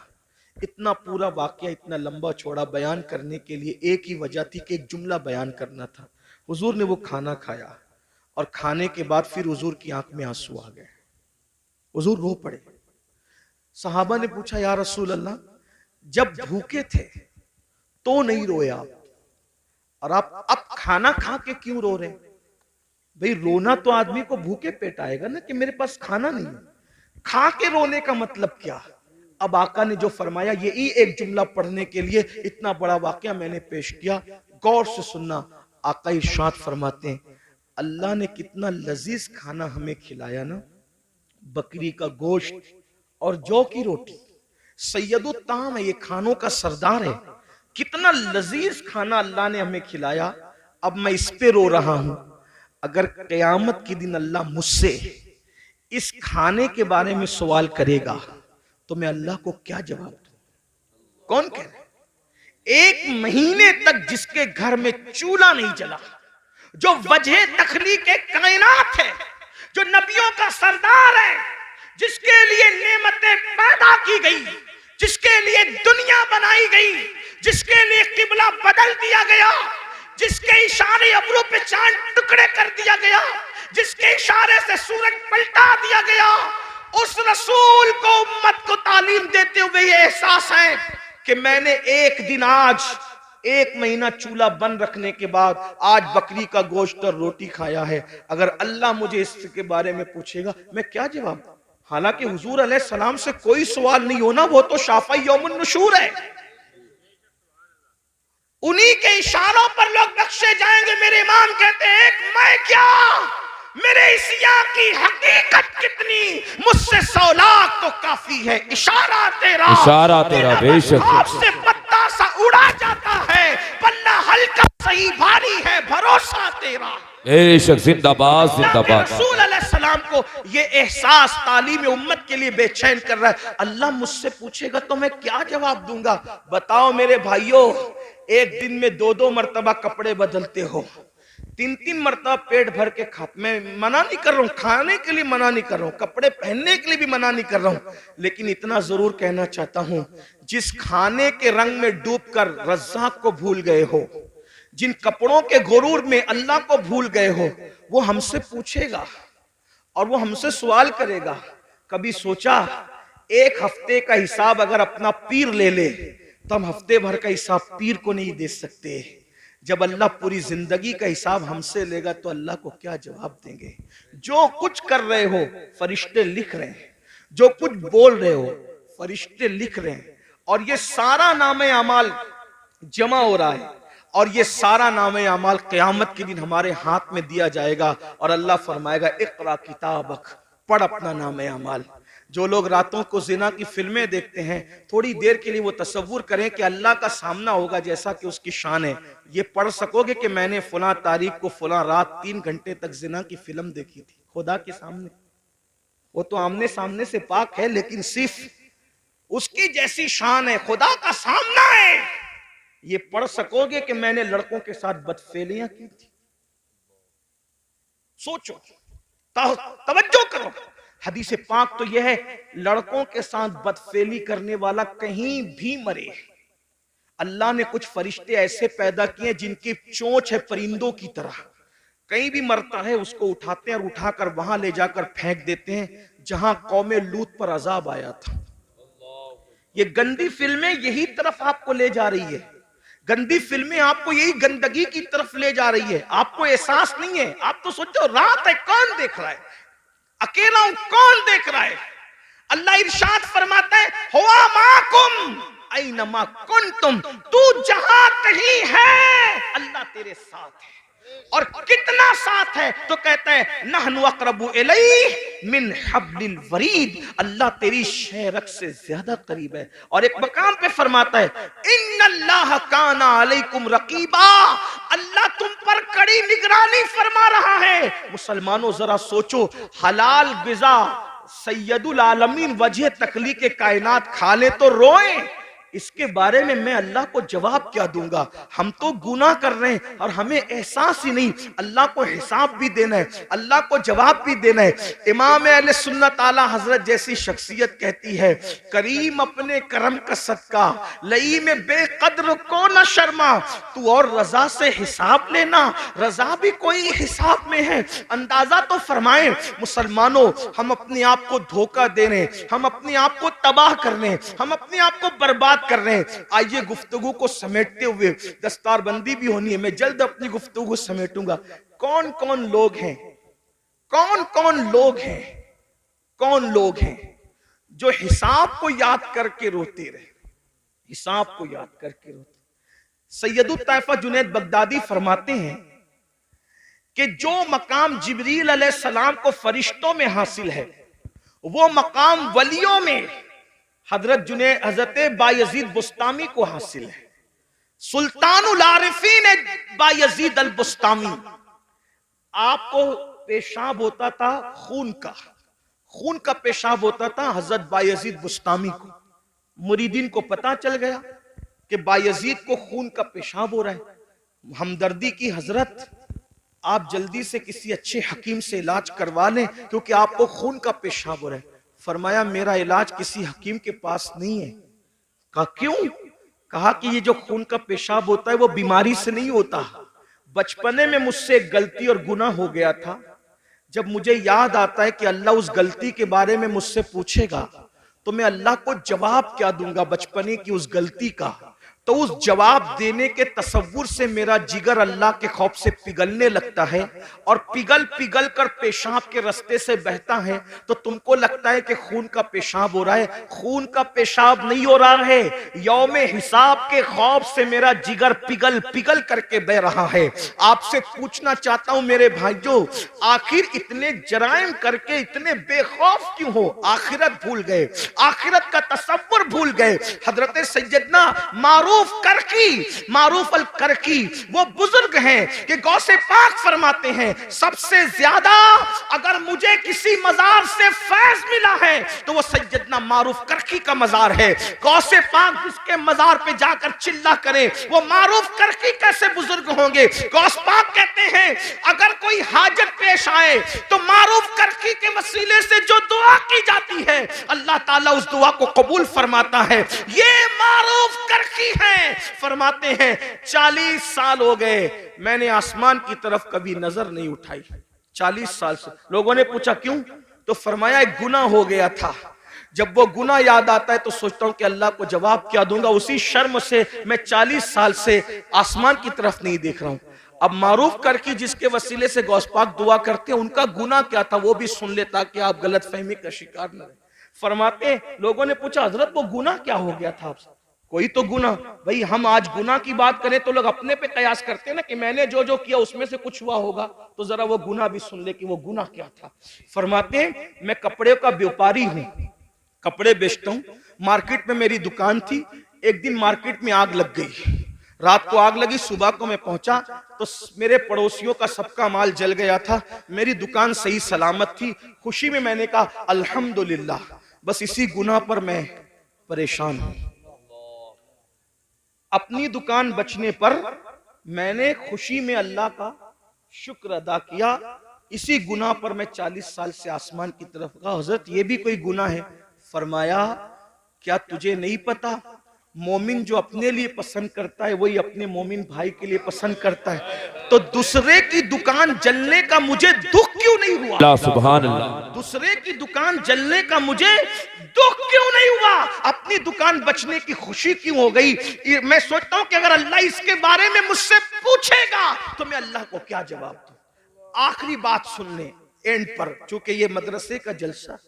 इतना पूरा वाकया इतना लंबा चौड़ा बयान करने के लिए एक ही वजह थी कि एक जुमला बयान करना था। हुजूर ने वो खाना खाया और खाने के बाद फिर हुजूर की आंख में आंसू आ गए। हुजूर रो पड़े। सहाबा ने पूछा या रसूल अल्लाह जब भूखे थे तो नहीं रोए आप, और आप अब खाना खा के क्यों रो रहे? भाई रोना तो आदमी को भूखे पेट आएगा ना कि मेरे पास खाना नहीं है, खा के रोने का मतलब क्या? अब आका ने जो फरमाया यही एक जुमला पढ़ने के लिए इतना बड़ा वाकया मैंने पेश किया। गौर से सुनना। आका इरशाद फरमाते हैं अल्लाह ने कितना लजीज खाना हमें खिलाया ना, बकरी का गोश्त और जौ की रोटी। सैयदुत ताम है, ये खानों का सरदार है। कितना लजीज खाना अल्लाह ने हमें खिलाया। अब मैं इस पे रो रहा हूं। अगर क़यामत के दिन अल्लाह मुझसे इस खाने के बारे में सवाल करेगा तो मैं अल्लाह को क्या जवाब दूं? कौन कह रहा है? एक महीने तक जिसके घर में चूल्हा नहीं जला, जो वजह तखलीक कायनात है, जो नबियों का सरदार है, जिसके लिए नेमतें पैदा की गई, जिसके लिए दुनिया बनाई गई, जिसके लिए किबला बदल दिया गया, जिसके इशारे अब्रों पे चांद टुकड़े कर दिया गया, जिसके इशारे से सूरज पलटा दिया गया, उस रसूल को उम्मत को तालीम देते हुए ये एहसास है कि मैंने एक दिन आज एक महीना चूल्हा बंद रखने के बाद आज बकरी का गोश्त और रोटी खाया है। अगर अल्लाह मुझे इसके बारे में पूछेगा मैं क्या जवाब दूं? हालांकि हुजूर अलैहिस्सलाम से कोई सवाल नहीं होना, वो तो शाफ़ई यौमुन नुशूर है। उन्हीं के इशारों पर लोग बख्शे जाएंगे। मेरे इमाम कहते हैं एक मैं क्या, मेरे इस या की हकीकत कितनी, मुझसे 100 लाख तो काफी है, इशारा तेरा बेशक आपसे पत्ता सा उड़ा जाता है, पल्ला हल्का सही भारी है, भरोसा तेरा। बेशक, जिंदाबाद जिंदाबाद। रसूल अलैहिस्सलाम को ये एहसास तालीम उम्मत के लिए बेचैन कर रहा है। अल्लाह मुझसे पूछेगा तो मैं क्या जवाब दूंगा? बताओ मेरे भाइयों, एक दिन में 2-2 मरतबा कपड़े बदलते हो, 3-3 मरतबा पेट भर के खाते, मैं मना नहीं कर रहा हूँ, खाने के लिए मना नहीं कर रहा हूँ, कपड़े पहनने के लिए भी मना नहीं कर रहा हूँ, लेकिन इतना जरूर कहना चाहता हूँ, जिस खाने के रंग में डूबकर रज़्ज़ाक़ को भूल गए हो, जिन कपड़ों के गुरूर में अल्लाह को भूल गए हो, वो हमसे पूछेगा और वो हमसे सवाल करेगा। कभी सोचा एक हफ्ते का हिसाब अगर अपना पीर ले ले तो हम हफ्ते भर का हिसाब पीर को नहीं दे सकते। जब अल्लाह पूरी जिंदगी का हिसाब हमसे लेगा तो अल्लाह को क्या जवाब देंगे? जो कुछ कर रहे हो फरिश्ते लिख रहे हैं, जो कुछ बोल रहे हो फरिश्ते लिख रहे हैं, और ये सारा नामे अमाल जमा हो रहा है, और ये सारा नामे अमाल क़यामत के दिन हमारे हाथ में दिया जाएगा और अल्लाह फरमाएगा इक़रा किताबक, पढ़ अपना नामे अमाल। जो लोग रातों को जिना की फिल्में देखते हैं, थोड़ी देर के लिए वो तसव्वुर करें कि अल्लाह का सामना होगा जैसा कि उसकी शान है। ये पढ़ सकोगे कि मैंने फला तारीख को फला रात 3 घंटे तक जिना की फिल्म देखी थी खुदा के सामने। वो तो आमने सामने से पाक है, लेकिन सिर्फ उसकी जैसी शान है, खुदा का सामना है। ये पढ़ सकोगे कि मैंने लड़कों के साथ बदफेलियां की थी? सोचो, तवज्जो करो। हदीस पाक तो यह है, लड़कों के साथ बदफेली करने वाला कहीं भी मरे। अल्लाह ने कुछ फरिश्ते ऐसे पैदा किए जिनकी चोंच है परिंदों की तरह, कहीं भी मरता है उसको उठाते हैं और उठाकर वहां ले जाकर फेंक देते हैं जहां कौमे लूत पर अजाब आया था। ये गंदी फिल्में यही तरफ आपको ले जा रही है, गंदी फिल्में आपको यही गंदगी की तरफ ले जा रही है। आपको एहसास नहीं है, आप तो सोचो रात है, कौन देख रहा है, अकेला हूं, कौन देख रहा है? अल्लाह इरशाद फरमाता है, हुआ माकुम ऐनमा कुंतुम, तू जहां कहीं है अल्लाह तेरे साथ है। और कितना साथ है? तो कहता है नहनु अक़रबु इलैहि मिन हब्लिल वरीद, अल्लाह तेरी शेरक से ज्यादा करीब है। और एक मकाम पे फरमाता है इन्नल्लाह काना अलैकुम रकीबा, अल्लाह तुम पर कड़ी निगरानी फरमा रहा है। मुसलमानों जरा सोचो, हलाल गिज़ा सैयदुल आलमीन वजह तखलीक कायनात खा ले तो रोए, इसके बारे में मैं अल्लाह को जवाब क्या दूंगा? हम तो गुनाह कर रहे हैं और हमें एहसास ही नहीं। अल्लाह को हिसाब भी देना है, अल्लाह को जवाब भी देना है। इमाम अहले सुन्नत आला हजरत जैसी शख्सियत कहती है, करीम अपने करम का सदका लई में बेकद्र को न शर्मा, तू और रजा से हिसाब लेना, रजा भी कोई हिसाब में है। अंदाजा तो फरमाए मुसलमानों, हम अपने आप को धोखा दे रहे हैं, हम अपने आप को तबाह कर रहे हैं, हम अपने आप को बर्बाद कर रहे हैं। आइए गुफ्तगू को समेटते हुए, दस्तारबंदी भी होनी है, मैं जल्द अपनी गुफ्तगू को समेटूंगा। कौन कौन लोग हैं, कौन कौन लोग हैं, कौन लोग हैं जो हिसाब को याद करके रोते रहे, हिसाब को याद करके रोते? सैयदुत ताइफा जुनैद बगदादी फरमाते हैं कि जो मकाम जिब्रील अलैहिस्सलाम को फरिश्तों में हासिल है, वो मकाम वलियों में हजरत बायजीद बुस्तामी को हासिल है। सुल्तानुल आरिफीन बायजीद अल बुस्तामी, आपको पेशाब होता था खून का पेशाब होता था हजरत बायजीद बुस्तामी को। मुरीदीन को पता चल गया कि बायजीद को खून का पेशाब हो रहा है। हमदर्दी की हजरत, आप जल्दी से किसी अच्छे हकीम से इलाज करवा लें क्योंकि आपको खून का पेशाब हो रहा है। फरमाया मेरा इलाज किसी हकीम के पास नहीं है। कहा क्यों? कहा कि ये जो खून का पेशाब होता है वो बीमारी से नहीं होता। बचपने में मुझसे एक गलती और गुनाह हो गया था, जब मुझे याद आता है कि अल्लाह उस गलती के बारे में मुझसे पूछेगा तो मैं अल्लाह को जवाब क्या दूंगा बचपने की उस गलती का। तो उस जवाब देने के तसव्वुर से मेरा जिगर अल्लाह के खौफ से पिघलने लगता है और पिघल पिघल कर पेशाब के रास्ते से बहता है। तो तुमको लगता है कि खून का पेशाब हो रहा है, खून का पेशाब नहीं हो रहा है, यौमे हिसाब के खौफ से मेरा जिगर पिघल पिघल करके बह रहा है। आपसे पूछना चाहता हूं मेरे भाइयों, आखिर इतने जराइम करके इतने बेखौफ क्यों हो? आखिरत भूल गए, आखिरत का तसव्वुर भूल गए। हजरत सैयदना मारूफ अल करकी वो बुजुर्ग हैं कि गौसे पाक फरमाते हैं, सबसे ज्यादा अगर मुझे किसी मजार से फैज मिला है तो वो सैयदना मारूफ करकी का मजार है। गौसे पाक जिसके मजार पे जाकर चिल्ला करे वो मारूफ करकी कैसे बुजुर्ग होंगे? गौस पाक कहते हैं अगर कोई हाजत पेश आए तो मारूफ करकी के वसीले से जो दुआ की जाती है अल्लाह ताला उस दुआ को कबूल फरमाता है। ये मारूफ करकी है। फरमाते हैं 40 साल हो गए मैंने आसमान की तरफ कभी नजर नहीं उठाई। 40 साल से। लोगों ने पूछा क्यों? तो फरमाया एक गुनाह हो गया था। जब वो गुनाह याद आता है तो सोचता हूं कि अल्लाह को जवाब क्या दूंगा, उसी शर्म से मैं 40 साल से आसमान की तरफ नहीं देख रहा हूं। अब मारूफ करके जिसके वसीले से गौस पाक दुआ करते हैं उनका गुनाह क्या था वो भी सुन ले ताकि आप गलत फहमी का शिकार न रहे। फरमाते लोगों ने पूछा हजरत वो गुनाह क्या हो गया था आपसे? कोई तो गुनाह। भाई हम आज गुनाह की बात करें तो लोग अपने पे कयास करते हैं ना कि मैंने जो जो किया उसमें से कुछ हुआ होगा, तो जरा वो गुनाह भी सुन ले कि वो गुनाह क्या था। फरमाते मैं कपड़े का व्यापारी हूं, कपड़े बेचता हूं। मार्केट में मेरी दुकान थी। एक दिन मार्केट में आग लग गई, रात को आग लगी, सुबह को मैं पहुंचा तो मेरे पड़ोसियों का सबका माल जल गया था। मेरी दुकान सही सलामत थी। खुशी में मैंने कहा अल्हम्दुलिल्लाह। बस इसी गुनाह पर मैं परेशान हूं। अपनी दुकान बचने पर मैंने खुशी में अल्लाह का शुक्र अदा किया। इसी गुनाह पर मैं 40 साल से आसमान की तरफ कहा हजरत ये भी कोई गुनाह है? फरमाया क्या तुझे नहीं पता मोमिन जो अपने लिए पसंद करता है वही अपने मोमिन भाई के लिए पसंद करता है। तो दूसरे की दुकान जलने का मुझे दुख क्यों नहीं हुआ? सुभान अल्लाह। दूसरे की दुकान जलने का मुझे दुख क्यों नहीं हुआ? अपनी दुकान बचने की खुशी क्यों हो गई? मैं सोचता हूं कि अगर अल्लाह इसके बारे में मुझसे पूछेगा तो मैं अल्लाह को क्या जवाब दूं? आखिरी बात सुन ले एंड पर, चूंकि ये मदरसे का जलसा,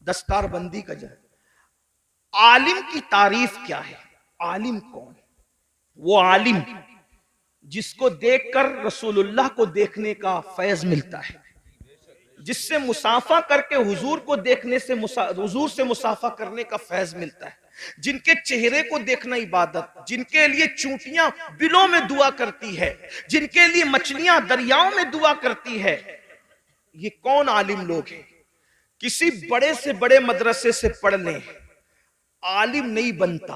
दस्तार बंदी का जलसा। आलिम की तारीफ क्या है? आलिम कौन? वो आलिम जिसको देखकर रसूलुल्लाह को देखने का फैज मिलता है, जिससे मुसाफा करके हुजूर को देखने से हुजूर से मुसाफा करने का फैज मिलता है, जिनके चेहरे को देखना इबादत, जिनके लिए चूंटियां बिलों में दुआ करती है, जिनके लिए मछलियां दरियाओं में दुआ करती है। ये कौन आलिम लोग हैं? किसी बड़े से बड़े मदरसे से पढ़ लें, आलिम नहीं बनता।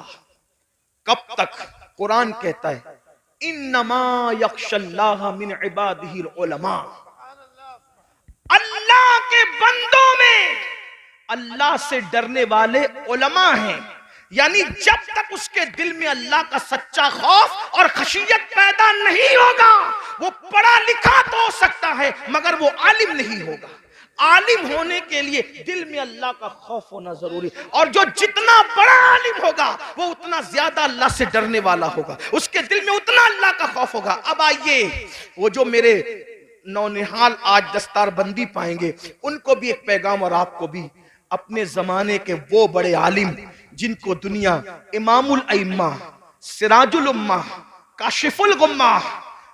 कब तक? कुरान कहता है इन्नमा यख्शल्लाह मिन इबादिहिल उलमा। अल्लाह के बंदों में अल्लाह से डरने वाले उलमा हैं। यानी जब तक उसके दिल में अल्लाह का सच्चा खौफ और खशियत पैदा नहीं होगा, वो पढ़ा लिखा तो हो सकता है मगर वो आलिम नहीं होगा। आलिम होने के लिए दिल में अल्लाह का खौफ होना जरूरी, और जो जितना बड़ा आलिम होगा वो उतना ज्यादा अल्लाह से डरने वाला होगा, उसके दिल में उतना अल्लाह का खौफ होगा। अब आइए वो जो मेरे नौनिहाल आज दस्तार बंदी पाएंगे उनको भी एक पैगाम और आपको भी। अपने जमाने के वो बड़े आलिम जिनको दुनिया इमामुल अइम्मा, सिराजुल उम्मा, काशिफुल गुम्मा,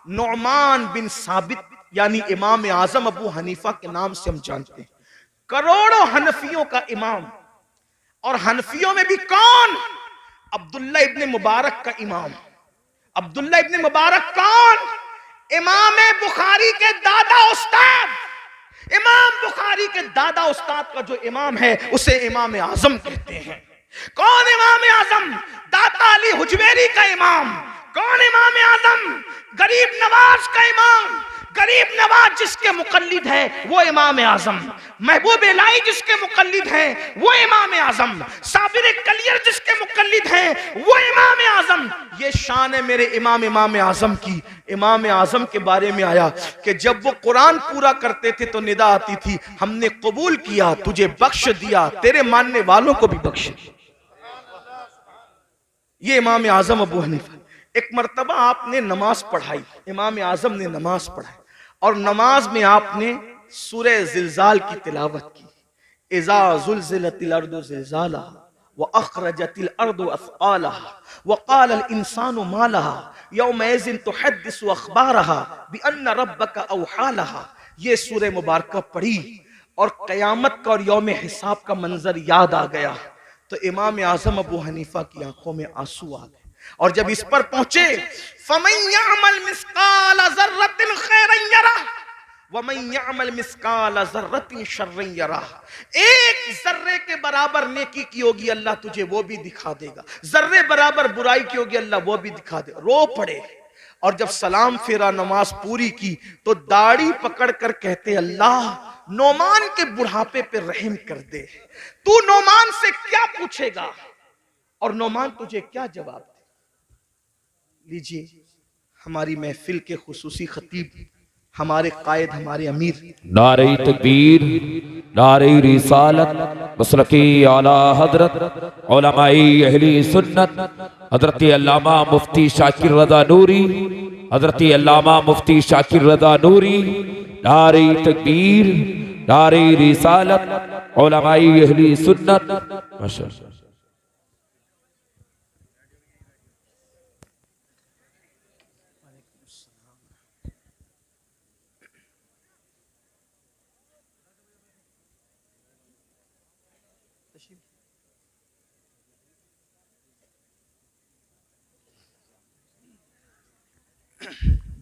नुअमान बिन साबित यानी इमाम आजम अबू हनीफा के नाम से हम जानते हैं, करोड़ों हनफियों का इमाम। और हनफियों में भी कौन? अब्दुल्ला इब्ने मुबारक का इमाम। अब्दुल्ला इब्ने मुबारक कौन? इमाम बुखारी के दादा उस्ताद। इमाम बुखारी के दादा उस्ताद का जो इमाम है उसे इमाम आजम कहते हैं। कौन इमाम आजम? दाता अली हुजवेरी का इमाम। कौन इमाम आजम? गरीब नवाज का इमाम। गरीब नवाज जिसके मुकल्लिद है वो इमाम आजम। महबूब इलाही जिसके मुकल्लिद हैं वो इमाम आजम। साबिर कलियर जिसके मुकल्लिद हैं वो इमाम आजम। ये शान है मेरे इमाम आजम की। इमाम आजम के बारे में आया कि जब वो कुरान पूरा करते थे तो निदा आती थी, हमने कबूल किया, तुझे बख्श दिया, तेरे मानने वालों को भी बख्श दिया। ये इमाम आजम अबू हनीफा, एक मर्तबा आपने नमाज पढ़ाई, इमाम आजम ने नमाज पढ़ाई और नमाज में आपने सूरह जिलजाल की तिलावत की। इज़ा ज़ुलज़िलतिल अर्दु ज़िलज़ालहा व अख़रजतिल अर्दु अथक़ालहा व क़ालल इंसानु मा लहा यौमइज़िन तुहद्दिसु अख़बारहा बिअन्न रब्बका औहा लहा। ये सूरह मुबारक पढ़ी और क़यामत का और यौम हिसाब का मंजर याद आ गया तो इमाम आज़म अबू हनीफा की आंखों में आंसू आ गए। और जब इस पर पहुंचे, फ़मन यअमल मिस्क़ाल ज़र्रतिन खैरन यरह व मन यअमल मिस्क़ाल ज़र्रतिन शर्रन यरह। एक जर्रे के बराबर नेकी की होगी अल्लाह तुझे वो भी दिखा देगा, जर्रे बराबर बुराई की होगी अल्लाह वो भी दिखा देगा। रो पड़े और जब सलाम फेरा नमाज पूरी की तो दाढ़ी पकड़ कर कहते, अल्लाह नोमान के बुढ़ापे पे रहम कर दे। तू नोमान से क्या पूछेगा और नोमान तुझे क्या जवाब दे। लीजिए हमारी महफिल के खुसूसी खतीब, हमारे कायद, हमारे अमीर, नारे तकबीर, नारे रिसालत, मसलकी आला हजरत उलमाए अहले सुन्नत हजरत अल्लामा मुफ्ती शाकिर रज़ा नूरी, हजरत अल्लामा मुफ्ती शाकिर रज़ा नूरी, नारे तकबीर, नारे रिसालत, उलमाए अहले सुन्नत। माशाअल्लाह।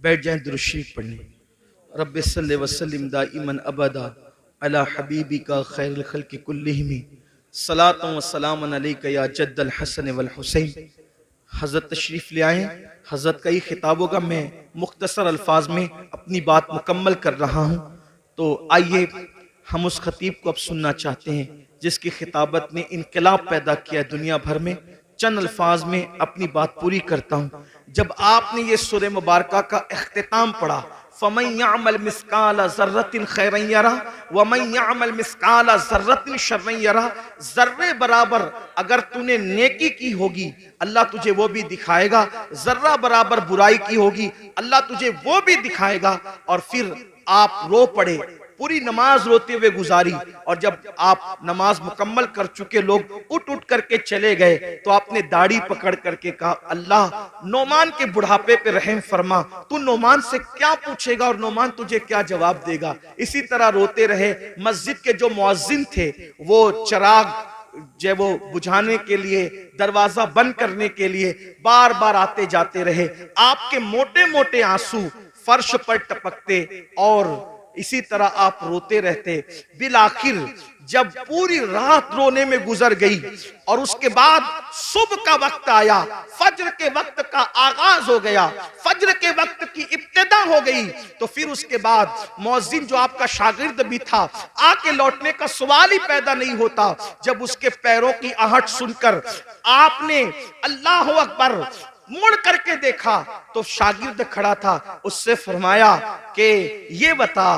बैठ जाएं दुरूद शरीफ पढ़ने। रब्बि सल्लि व सल्लिम दाइमन अबदा अला हबीबिका खैरुल खल्क़ि कुल्लिहिम सलातु व सलामुन अलैका या जद्दल हसन वल हुसैन। हज़रत तशरीफ़ ले आए। हज़रत का ये खिताब होगा, मैं मुख्तसर अल्फाज में अपनी बात मुकम्मल कर रहा हूँ। तो आइए हम उस खतीब को अब सुनना चाहते हैं जिसकी खिताबत ने इनकलाब पैदा किया दुनिया भर में। चंद अल्फाज में अपनी बात पूरी करता हूँ। जब आपने ये सूरह मुबारक का इख्तिताम पढ़ा, फमन यअमल मिस्काल ज़र्रतिन खैरन यरह व मन यअमल मिस्काल ज़र्रतिन शर्रन यरह। जर्रे बराबर अगर तूने नेकी की होगी अल्लाह तुझे वो भी दिखाएगा, जर्रा बराबर बुराई की होगी अल्लाह तुझे वो भी दिखाएगा। और फिर आप रो पड़े, पूरी नमाज रोते हुए गुजारी और जब आप नमाज मुकम्मल कर चुके लोग उठ उठ करके चले गए तो आपने दाढ़ी पकड़ करके कहा, अल्लाह नोमान के बुढ़ापे पे रहम फरमा। तू नोमान से क्या पूछेगा और नोमान तुझे क्या जवाब देगा। इसी तरह रोते रहे। मस्जिद के जो मुअज्जिन थे वो चिराग जो वो बुझाने के लिए, दरवाजा बंद करने के लिए बार बार आते जाते रहे। आपके मोटे मोटे आंसू फर्श पर टपकते और इसी तरह आप रोते रहते। बिल आखिर जब पूरी रात रोने में गुजर गई और उसके बाद सुबह का वक्त आया, फज्र के वक्त का आगाज हो गया, फज्र के वक्त की इब्तिदा हो गई, तो फिर उसके बाद मौज़िन जो आपका शागिर्द भी था, आके लौटने का सवाल ही पैदा नहीं होता। जब उसके पैरों की आहट सुनकर आपने अल्लाह अकबर मुड़ करके देखा तो शागिर्द खड़ा था। उससे फरमाया कि ये बता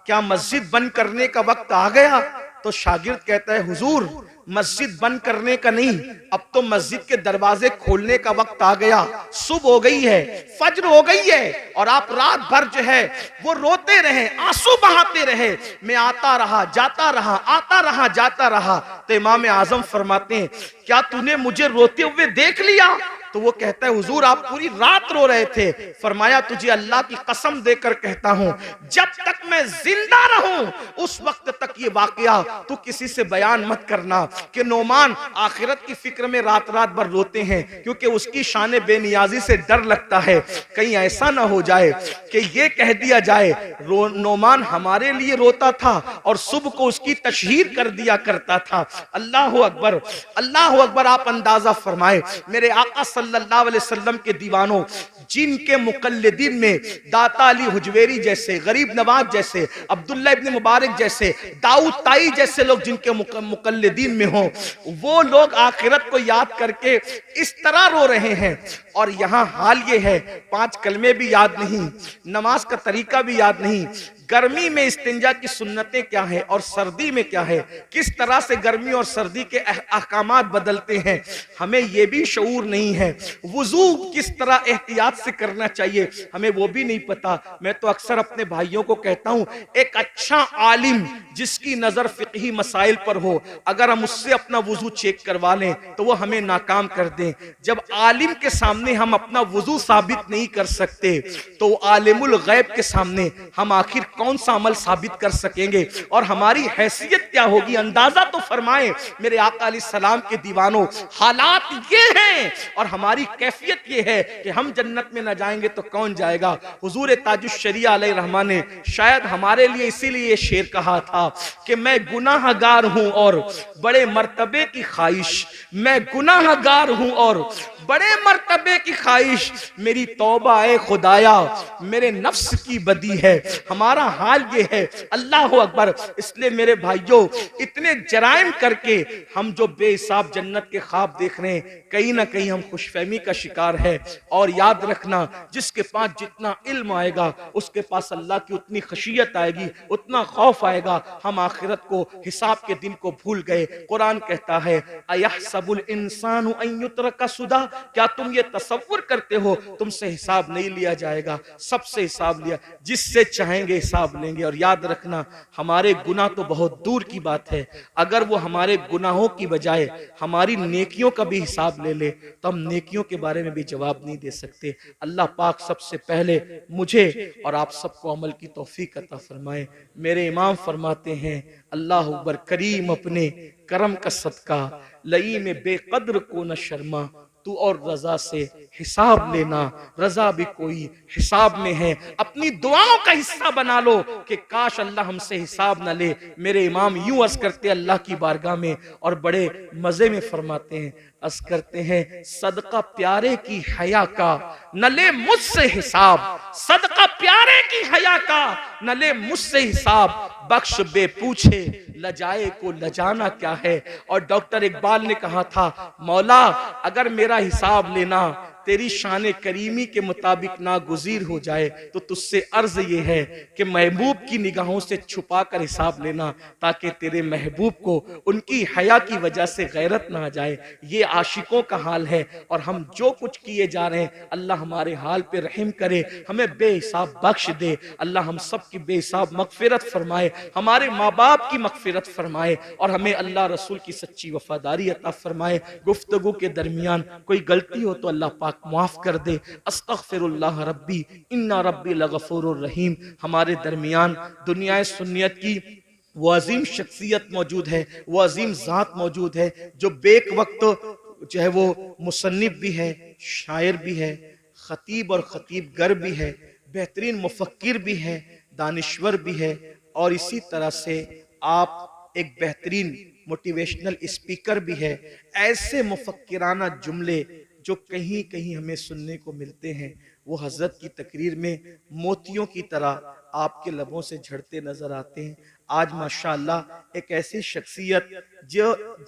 क्या मस्जिद बंद करने का वक्त आ गया। तो शागिर्द कहता है, हुजूर मस्जिद बंद करने का नहीं, अब तो मस्जिद के दरवाजे खोलने का वक्त आ गया। सुबह हो गई है, फज्र हो गई है और आप रात भर जो है वो रोते रहे, आंसू बहाते रहे। मैं आता रहा जाता रहा, आता रहा जाता रहा। तो इमाम आजम फरमाते हैं, क्या तूने मुझे रोते हुए देख लिया। तो वो कहता है, हुजूर आप पूरी रात रो रहे थे। फरमाया, तुझे अल्लाह की कसम देकर कहता हूं, जब तक मैं जिंदा रहूं उस वक्त तक ये वाकया तू किसी से बयान मत करना कि नोमान आखिरत की फिक्र में रात रात भर रोते हैं, क्योंकि उसकी शान बेनियाजी से डर लगता है कहीं ऐसा ना हो जाए कि ये कह दिया जाए नोमान हमारे लिए रोता था और सुबह को उसकी तशहीर कर दिया करता था। अल्लाह अकबर, अल्लाह अकबर। आप अंदाजा फरमाए मेरे आका सल्लल्लाहु अलैहि वसल्लम के दीवानों, जिनके मुकल्लिदीन में दाता अली हुजवेरी जैसे, गरीब नवाज जैसे, अब्दुल्ला इब्न मुबारक जैसे, दाऊद ताई जैसे लोग जिनके मुकल्लिदीन में हो, वो लोग आखिरत को याद करके इस तरह रो रहे हैं। और यहाँ हाल ये है, 5 कलमे भी याद नहीं, नमाज का तरीका भी याद नहीं। गर्मी में इस्तिंजा की सुन्नतें क्या है और सर्दी में क्या है, किस तरह से गर्मी और सर्दी के अहकामात बदलते हैं, हमें यह भी शऊर नहीं है। वुजू किस तरह एहतियात से करना चाहिए, हमें वो भी नहीं पता। मैं तो अक्सर अपने भाइयों को कहता हूं, एक अच्छा आलिम जिसकी नजर फिक़ही मसाइल पर हो, अगर हम उससे अपना वुजू चेक करवा लें तो वो हमें नाकाम कर दें। जब आलिम के सामने हम अपना वुजू साबित नहीं कर सकते तो आलिमुल गैब के सामने हम आखिर कौन सा अमल साबित कर सकेंगे और हमारी हैसियत क्या होगी। अंदाजा तो फरमाए मेरे आका अलैहिस्सलाम के दीवानों, हालात ये हैं और हमारी कैफियत ये है कि हम जन्नत में न जाएंगे तो कौन जाएगा। हुजूर ताजुश शरिया अलैहि रहमा ने शायद हमारे लिए इसीलिए शेर कहा था कि मैं गुनाहगार हूं और बड़े मर्तबे की ख्वाहिश, मैं गुनाहगार हूं और बड़े मर्तबे की ख्वाहिश, मेरी तौबा ए खुदाया मेरे नफ्स की बदी है। हमारा हाल ये है, अल्लाह अकबर। इसलिए मेरे भाइयों, इतने जराइम करके हम जो बेहिसाब जन्नत के ख्वाब देख रहे हैं, कहीं ना कहीं हम खुशफहमी का शिकार है। और याद रखना, जिसके पास जितना इल्म आएगा उसके पास अल्लाह की उतनी खशियत आएगी, उतना खौफ आएगा। हम आखिरत को, हिसाब के दिन को भूल गए। कुरान कहता है, अयहसबुल इंसानु अन युत्रका सुदा, क्या तुम ये तसव्वुर करते हो तुमसे हिसाब नहीं लिया जाएगा? सबसे हिसाब लिया, जिससे चाहेंगे हिसाब लेंगे। और याद रखना, हमारे गुनाह तो बहुत दूर की बात है, अगर वो हमारे गुनाहों की बजाय हमारी नेकियों का भी हिसाब ले ले तो हम नेकियों के बारे में भी जवाब नहीं दे सकते। अल्लाह पाक सबसे पहले मुझे और आप सबको अमल की तौफीक अता फरमाए। मेरे इमाम फरमाते हैं, अल्लाह अकबर, करीम अपने करम का सदका लई में बेकद्र को न शर्मा, तू और रजा से हिसाब लेना, रजा भी कोई हिसाब में है। अपनी दुआओं का हिस्सा बना लो कि काश अल्लाह हमसे हिसाब न ले। मेरे इमाम यूं अर्ज करते अल्लाह की बारगाह में और बड़े मजे में फरमाते हैं, अर्ज करते हैं, सदका प्यारे की हया का न ले मुझसे हिसाब, सदका प्यारे की हया का न ले मुझसे हिसाब, बख्श बे पूछे लजाए को लजाना क्या है। और डॉक्टर इकबाल ने कहा था, मौला अगर मेरा हिसाब लेना तेरी शान करीमी के मुताबिक नागुज़ीर हो जाए तो तुझसे अर्ज ये है कि महबूब की निगाहों से छुपा कर हिसाब लेना, ताकि तेरे महबूब को उनकी हया की वजह से गैरत ना आ जाए। ये आशिकों का हाल है और हम जो कुछ किए जा रहे हैं, अल्लाह हमारे हाल पे रहम करे, हमें बेहिसाब बख्श दे। अल्लाह हम सब की बेहिसाब मगफिरत फरमाए, हमारे माँ बाप की मगफिरत फरमाए और हमें अल्लाह रसूल की सच्ची वफादारी अता फरमाए। गुफ्तगू के दरमियान कोई गलती हो तो अल्लाह पाक माफ कर दे। अस्तगफिरुल्लाह रब्बी इन्ना रब्बी लगफूरुर रहीम। हमारे दरमियान दुनिया सुन्नियत की वो अजीम शख्सियत मौजूद है, वो अजीम जात मौजूद है, जो बेक वक्त जो है वो मुसन्निफ भी है, शायर भी है, खतीब और खतीब गर भी है, बेहतरीन मुफक्किर भी है, दानिश्वर भी है और इसी तरह से आप एक बेहतरीन मोटिवेशनल स्पीकर भी है। ऐसे मुफक्किराना जुमले जो कहीं कहीं हमें सुनने को मिलते हैं, वो हजरत की तकरीर में मोतियों की तरह आपके लबों से झड़ते नजर आते हैं। आज माशाअल्लाह एक ऐसी शख्सियत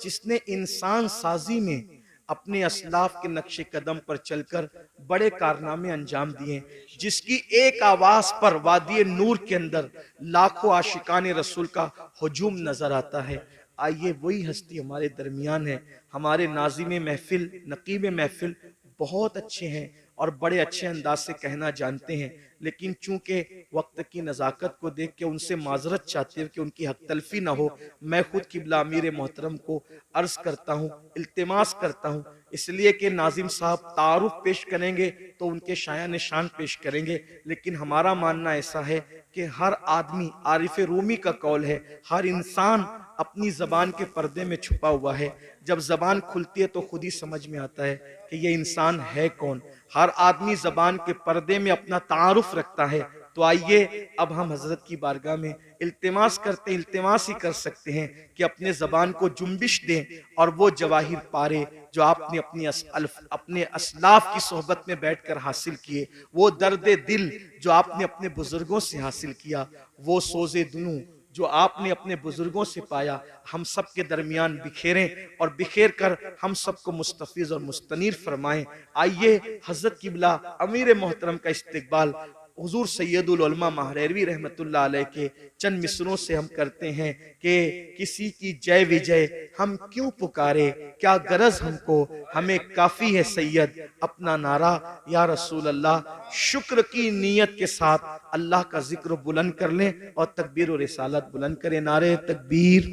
जिसने इंसान साजी में अपने असलाफ के नक्शे कदम पर चलकर बड़े कारनामे अंजाम दिए, जिसकी एक आवाज पर वादी नूर के अंदर लाखों आशिकाने रसूल का हुजूम नजर आता है। आइए वही हस्ती हमारे दरमियान है। हमारे नाज़िम महफिल, नकीब महफिल बहुत अच्छे हैं और बड़े अच्छे अंदाज से कहना जानते हैं, लेकिन चूंकि वक्त की नज़ाकत को देख के उनसे माजरत चाहते हैं कि उनकी हक तलफी ना हो, मैं खुद किबला अमीर मोहतरम को अर्ज करता हूँ, इल्तिमास करता हूँ, इसलिए कि नाजिम साहब तारुफ पेश करेंगे तो उनके शाया निशान पेश करेंगे। लेकिन हमारा मानना ऐसा है कि हर आदमी, आरिफ रूमी का कौल है, हर इंसान अपनी जबान के पर्दे में छुपा हुआ है। जब जबान खुलती है तो खुद ही समझ में आता है कि ये इंसान है कौन। हर आदमी जबान के पर्दे में अपना तारुफ रखता है। तो आइए अब हम हजरत की बारगाह में इल्तिमास करते, इल्तिमास ही कर सकते हैं कि अपने जबान को जुम्बिश दें और वो जवाहिर पारे जो आपने अपने असलाफ की सोहबत में बैठकर हासिल किए, वो दर्द दिल जो आपने अपने बुजुर्गों से हासिल किया, वो सोज़े दुनू जो आपने अपने बुजुर्गों से पाया, हम सब के दरमियान बिखेरें और बिखेर कर हम सबको मुस्तफिज और मुस्तनीर फरमाएं। आइए हजरत किबला अमीर मोहतरम का इस्तकबाल हुजूर सैयदुल उलमा महरवी रहमतुल्लाह अलैह के चंद मिसरों से हम करते हैं कि किसी की जय विजय हम क्यों पुकारे, क्या गरज हमको, हमें काफी है सैयद अपना नारा या रसूल अल्लाह। शुक्र की नीयत के साथ अल्लाह का जिक्र बुलंद कर लें और तकबीर और रिसालत बुलंद करें। नारे तकबीर,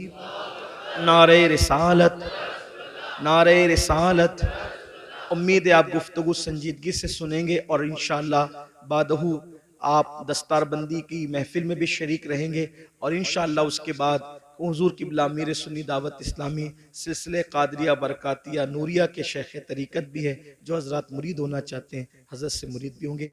नारे रिसालत, नारे रिसालत। उम्मीद है आप गुफ्तगू संजीदगी से सुनेंगे और इंशाअल्लाह बादहू आप दस्तारबंदी की महफिल में भी शरीक रहेंगे और इंशाअल्लाह उसके बाद हुजूर किबला मीर सुन्नी दावत इस्लामी सिलसिले कादरिया बरकातिया नूरिया के शेख तरीकत भी है, जो हजरत मुरीद होना चाहते हैं हजरत से मुरीद भी होंगे।